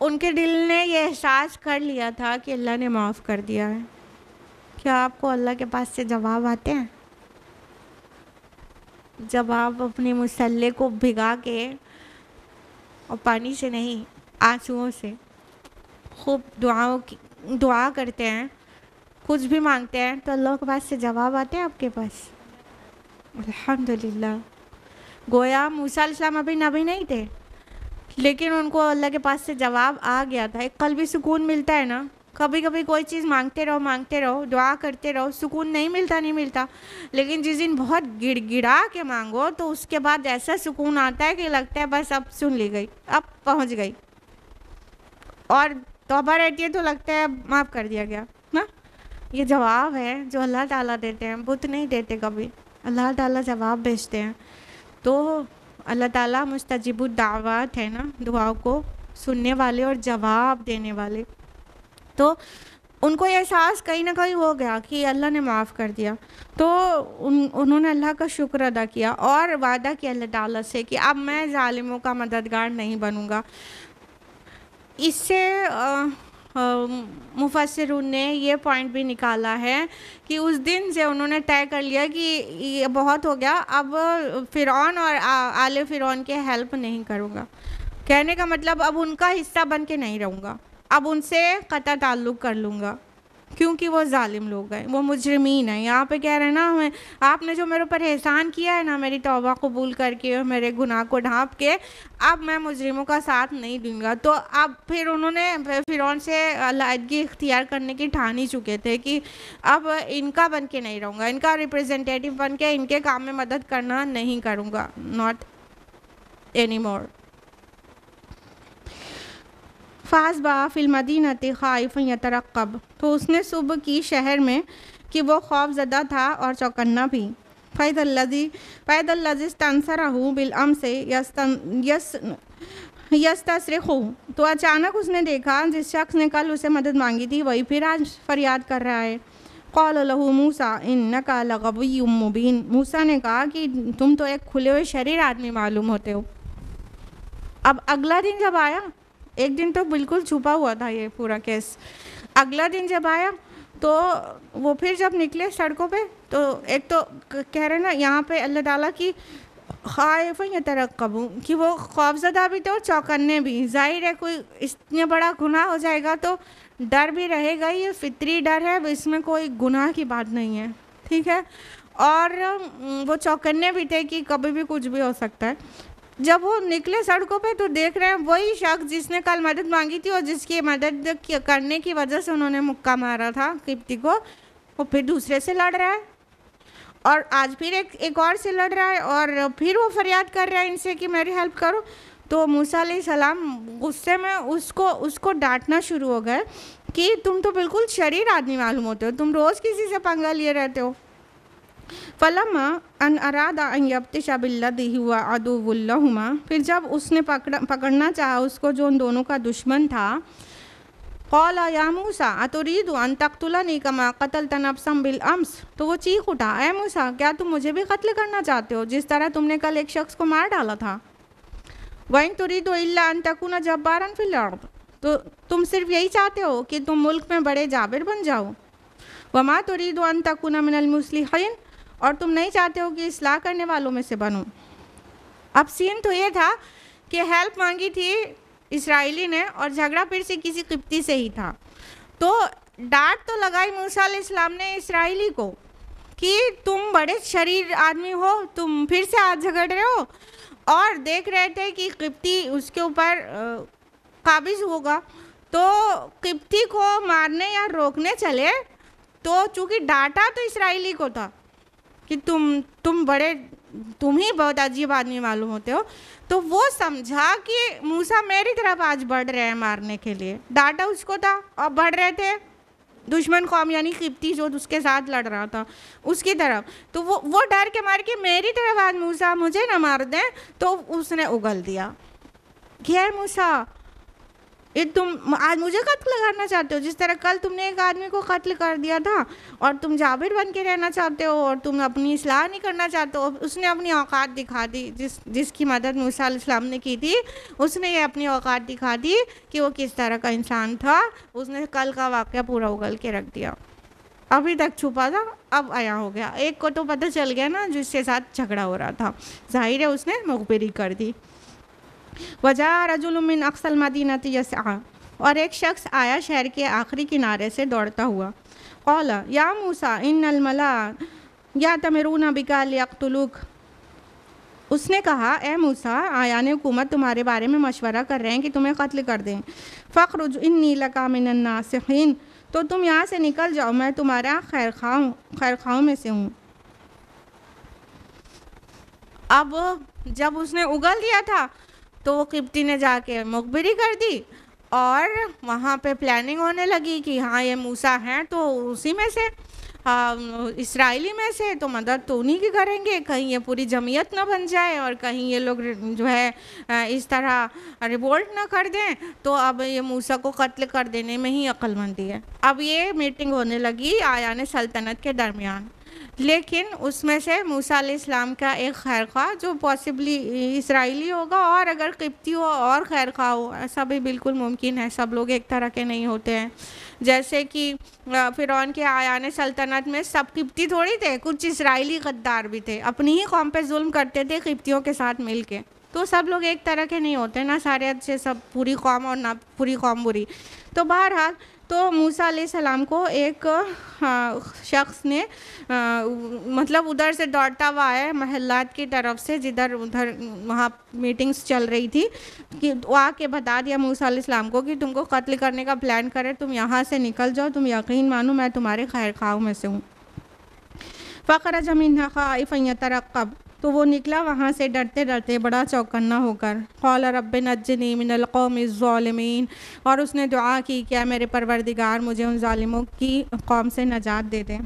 ان کے دل نے یہ احساس کر لیا تھا کہ اللہ نے معاف کر دیا ہے۔ کیا آپ کو اللہ کے پاس سے جواب آتے ہیں؟ جب آپ اپنی مسلح کو بھگا کے، اور پانی سے نہیں آنسوؤں سے خوب دعا کرتے ہیں، کچھ بھی مانگتے ہیں، تو اللہ کے پاس سے جواب آتے ہیں آپ کے پاس؟ الحمدللہ۔ گویا موسیٰ علیہ السلام ابھی نبی نہیں تھے، لیکن ان کو اللہ کے پاس سے جواب آ گیا تھا۔ ایک قلبی سکون ملتا ہے نا، کبھی کبھی کوئی چیز مانگتے رہو، دعا کرتے رہو، سکون نہیں ملتا، لیکن جس دن بہت گڑ گڑا کے مانگو تو اس کے بعد ایسا سکون آتا ہے کہ لگتا ہے بس اب سن لی گئی، اب پہنچ گئی، اور توبہ رہتی ہے تو لگتا ہے اب معاف کر دیا گیا نا۔ یہ جواب ہے جو اللہ تعالیٰ دیتے ہیں، بت نہیں دیتے، کبھی اللہ تعالیٰ جواب بھیجتے ہیں۔ تو اللہ تعالیٰ مستجیب الدعوات ہے نا، دعاؤں کو سننے والے اور جواب دینے والے۔ تو ان کو یہ احساس کہیں نہ کہیں ہو گیا کہ اللہ نے معاف کر دیا، تو انہوں نے اللہ کا شکر ادا کیا اور وعدہ کیا اللہ تعالیٰ سے کہ اب میں ظالموں کا مددگار نہیں بنوں گا۔ اس سے مفسرون نے یہ پوائنٹ بھی نکالا ہے کہ اس دن سے انہوں نے طے کر لیا کہ یہ بہت ہو گیا، اب فرعون اور آل فرعون کے ہیلپ نہیں کروں گا۔ کہنے کا مطلب اب ان کا حصہ بن کے نہیں رہوں گا، اب ان سے قطع تعلق کر لوں گا، کیونکہ وہ ظالم لوگ ہیں، وہ مجرمین ہیں۔ یہاں پہ کہہ رہے ہیں نا، آپ نے جو میرے اوپر احسان کیا ہے نا، میری توبہ قبول کر کے اور میرے گناہ کو ڈھانپ کے، اب میں مجرموں کا ساتھ نہیں دوں گا۔ تو اب پھر انہوں نے فرعون سے علیحدگی اختیار کرنے کی ٹھان ہی چکے تھے کہ اب ان کا بن کے نہیں رہوں گا، ان کا ریپرزینٹیٹیو بن کے ان کے کام میں مدد کرنا نہیں کروں گا، ناٹ اینی مور۔ فَأَصْبَحَ فِي الْمَدِينَةِ خَائِفًا يَتَرَقَّبُ، تو اس نے صبح کی شہر میں کہ وہ خوف زدہ تھا اور چوکنا بھی۔ فَإِذَا الَّذِي اسْتَنصَرَهُ بِالْأَمْسِ يَسْتَصْرِخُهُ، تو اچانک اس نے دیکھا جس شخص نے کل اسے مدد مانگی تھی وہی پھر آج فریاد کر رہا ہے۔ قَالَ لَهُ مُوسَىٰ إِنَّكَ لَغَوِيٌّ مُّبِينٌ، موسیٰ نے کہا کہ تم تو ایک کھلے ہوئے شریر آدمی معلوم ہوتے ہو۔ اب اگلا دن جب آیا، ایک دن تو بالکل چھپا ہوا تھا یہ پورا کیس، اگلا دن جب آیا تو وہ پھر جب نکلے سڑکوں پہ، تو ایک تو کہہ رہے نا یہاں پہ اللہ تعالیٰ کی خائف یترقب، کہ وہ خوفزدہ بھی تھے اور چوکنے بھی۔ ظاہر ہے کوئی اتنا بڑا گناہ ہو جائے گا تو ڈر بھی رہے گا، یہ فطری ڈر ہے، اس میں کوئی گناہ کی بات نہیں ہے، ٹھیک ہے۔ اور وہ چوکنے بھی تھے کہ کبھی بھی کچھ بھی ہو سکتا ہے۔ جب وہ نکلے سڑکوں پہ تو دیکھ رہے ہیں وہی شخص جس نے کل مدد مانگی تھی اور جس کی مدد کرنے کی وجہ سے انہوں نے مکہ مارا تھا قبطی کو، وہ پھر دوسرے سے لڑ رہا ہے، اور آج پھر ایک اور سے لڑ رہا ہے، اور پھر وہ فریاد کر رہا ہے ان سے کہ میری ہیلپ کرو۔ تو موسیٰ علیہ السلام غصے میں اس کو ڈانٹنا شروع ہو گئے کہ تم تو بالکل شریر آدمی معلوم ہوتے ہو، تم روز کسی سے پنگا لیے رہتے ہو۔ فلما ان اراد ان یبطش بالذی هو عدو لهما، پھر جب اس نے پکڑنا چاہا اس کو جو ان دونوں کا دشمن تھا، قال یا موسیٰ اتريد ان تقتلنی کما قتلت نفسا بالامس، تو وہ چیخ اٹھا، اے موسیٰ کیا تم مجھے بھی قتل کرنا چاہتے ہو جس طرح تم نے کل ایک شخص کو مار ڈالا تھا؟ وَإِن تُرِيدُ إِلَّا أَن تَكُونَ جَبَّارًا فِي الْأَرْضِ، تو تم صرف یہی چاہتے ہو کہ تم ملک میں بڑے جابر بن جاؤ۔ وَمَا تُرِيدُ أَن تَكُونَ مِنَ الْمُصْلِحِينَ، اور تم نہیں چاہتے ہو کہ اصلاح کرنے والوں میں سے بنو۔ اب سین تو یہ تھا کہ ہیلپ مانگی تھی اسرائیلی نے اور جھگڑا پھر سے کسی قبطی سے ہی تھا، تو ڈانٹ تو لگائی موسیٰ علیہ السلام نے اسرائیلی کو کہ تم بڑے شریر آدمی ہو، تم پھر سے آج جھگڑ رہے ہو، اور دیکھ رہے تھے کہ قبطی اس کے اوپر قابض ہوگا، تو قبطی کو مارنے یا روکنے چلے تو چونکہ ڈانٹا تو اسرائیلی کو تھا کہ تم ہی بہت عجیب آدمی معلوم ہوتے ہو، تو وہ سمجھا کہ موسیٰ میری طرف آج بڑھ رہے ہیں مارنے کے لیے، ڈانٹا اس کو تھا اور بڑھ رہے تھے دشمن قوم یعنی قبطی جو اس کے ساتھ لڑ رہا تھا اس کی طرف، تو وہ ڈر کے مار کے میری طرف آج موسیٰ مجھے نہ مار دیں، تو اس نے اگل دیا کہ اے موسیٰ یہ تم آج مجھے قتل کرنا چاہتے ہو، جس طرح کل تم نے ایک آدمی کو قتل کر دیا تھا اور تم جابر بن کے رہنا چاہتے ہو اور تم اپنی اصلاح نہیں کرنا چاہتے ہو۔ اس نے اپنی اوقات دکھا دی، جس کی مدد موسیٰ علیہ السلام نے کی تھی، اس نے یہ اپنی اوقات دکھا دی کہ وہ کس طرح کا انسان تھا۔ اس نے کل کا واقعہ پورا اگل کے رکھ دیا، ابھی تک چھپا تھا اب آیا ہو گیا، ایک کو تو پتہ چل گیا نا جس کے ساتھ جھگڑا ہو رہا تھا، ظاہر ہے اس نے مخبری کر دی۔ وَجَاءَ رَجُلٌ مِّنْ أَقْصَى الْمَدِينَةِ يَسْعَىٰ، اور ایک شخص آیا شہر کے آخری کنارے سے دوڑتا ہوا، قال یا موسیٰ ان الملأ یأتمرون بک لیقتلوک، اس نے کہا اے موسیٰ آیان حکومت تمہارے بارے میں مشورہ کر رہے ہیں کہ تمہیں قتل کر دیں، فاخرج انی لک من الناصحین، تو تم یہاں سے نکل جاؤ میں تمہارا خیرخواہوں میں سے ہوں۔ اب جب اس نے اگل دیا تھا تو وہ قبطی نے جا کے مخبری کر دی اور وہاں پہ پلاننگ ہونے لگی کہ ہاں یہ موسیٰ ہیں تو اسی میں سے اسرائیلی میں سے تو مدد تو انہی کی کریں گے، کہیں یہ پوری جمعیت نہ بن جائے اور کہیں یہ لوگ جو ہے اس طرح ریبولٹ نہ کر دیں، تو اب یہ موسیٰ کو قتل کر دینے میں ہی عقل مندی ہے۔ اب یہ میٹنگ ہونے لگی آیان سلطنت کے درمیان، لیکن اس میں سے موسیٰ علیہ السلام کا ایک خیرخواہ جو پاسبلی اسرائیلی ہوگا، اور اگر قبطی ہو اور خیرخواہ ہو، ایسا بھی بالکل ممکن ہے، سب لوگ ایک طرح کے نہیں ہوتے ہیں، جیسے کہ فرعون کے آیان سلطنت میں سب قبطی تھوڑی تھے، کچھ اسرائیلی غدار بھی تھے، اپنی ہی قوم پہ ظلم کرتے تھے قبطیوں کے ساتھ مل کے، تو سب لوگ ایک طرح کے نہیں ہوتے، نہ سارے اچھے سب پوری قوم اور نہ پوری قوم بری۔ تو بہرحال تو موسیٰ علیہ السلام کو ایک شخص نے مطلب ادھر سے دوڑتا ہوا ہے محلات کی طرف سے، جدھر ادھر وہاں میٹنگز چل رہی تھی، کہ وہ آ کے بتا دیا موسیٰ علیہ السلام کو کہ تم کو قتل کرنے کا پلان کرے، تم یہاں سے نکل جاؤ، تم یقین مانو میں تمہارے خیرخواہوں میں سے ہوں۔ فخرج منها خائفا يترقب، تو وہ نکلا وہاں سے ڈرتے ڈرتے بڑا چوکنا ہو کر، قال رب نجنی من القوم الظالمین، اور اس نے دعا کی کہ میرے پروردگار مجھے ان ظالموں کی قوم سے نجات دے دے۔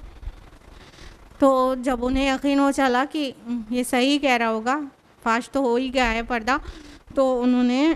تو جب انہیں یقین ہو چلا کہ یہ صحیح کہہ رہا ہوگا، فاش تو ہو ہی گیا ہے پردہ، تو انہوں نے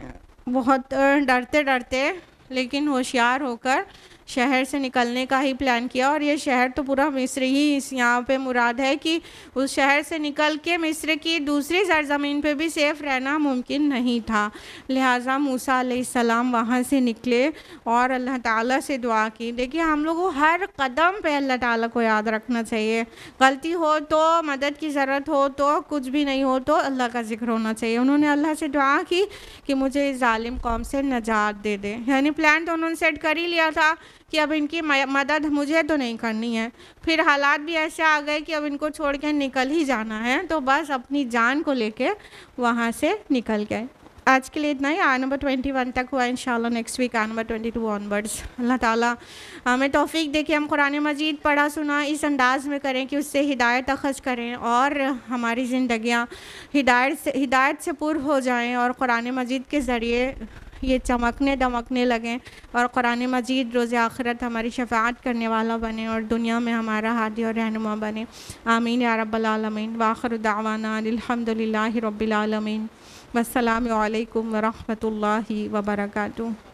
بہت ڈرتے ڈرتے لیکن ہوشیار ہو کر شہر سے نکلنے کا ہی پلان کیا، اور یہ شہر تو پورا مصر ہی اس یہاں پہ مراد ہے کہ اس شہر سے نکل کے مصر کی دوسری سرزمین پہ بھی سیف رہنا ممکن نہیں تھا، لہٰذا موسیٰ علیہ السلام وہاں سے نکلے اور اللہ تعالیٰ سے دعا کی۔ دیکھیے ہم لوگوں کو ہر قدم پہ اللہ تعالیٰ کو یاد رکھنا چاہیے، غلطی ہو تو، مدد کی ضرورت ہو تو، کچھ بھی نہیں ہو تو اللہ کا ذکر ہونا چاہیے۔ انہوں نے اللہ سے دعا کی کہ مجھے اس ظالم قوم سے نجات دے دے، یعنی پلان تو انہوں نے سیٹ کر ہی لیا تھا کہ اب ان کی مدد مجھے تو نہیں کرنی ہے، پھر حالات بھی ایسے آ گئے کہ اب ان کو چھوڑ کے نکل ہی جانا ہے، تو بس اپنی جان کو لے کے وہاں سے نکل گئے۔ آج کے لیے اتنا ہی، آیت نمبر 21 تک ہوا، انشاءاللہ نیکسٹ ویک آیت نمبر 22 آنورڈز۔ اللہ تعالیٰ ہمیں توفیق دے کہ ہم قرآن مجید پڑھا سنا اس انداز میں کریں کہ اس سے ہدایت اخذ کریں اور ہماری زندگیاں ہدایت سے پر ہو جائیں، اور قرآن مجید کے ذریعے یہ چمکنے دمکنے لگیں، اور قرآن مجید روز آخرت ہماری شفاعت کرنے والا بنے اور دنیا میں ہمارا ہادی اور رہنما بنے۔ آمین یا رب العالمین۔ وآخر دعوانا الحمدللہ رب العالمین، والسلام علیکم ورحمۃ اللہ وبرکاتہ۔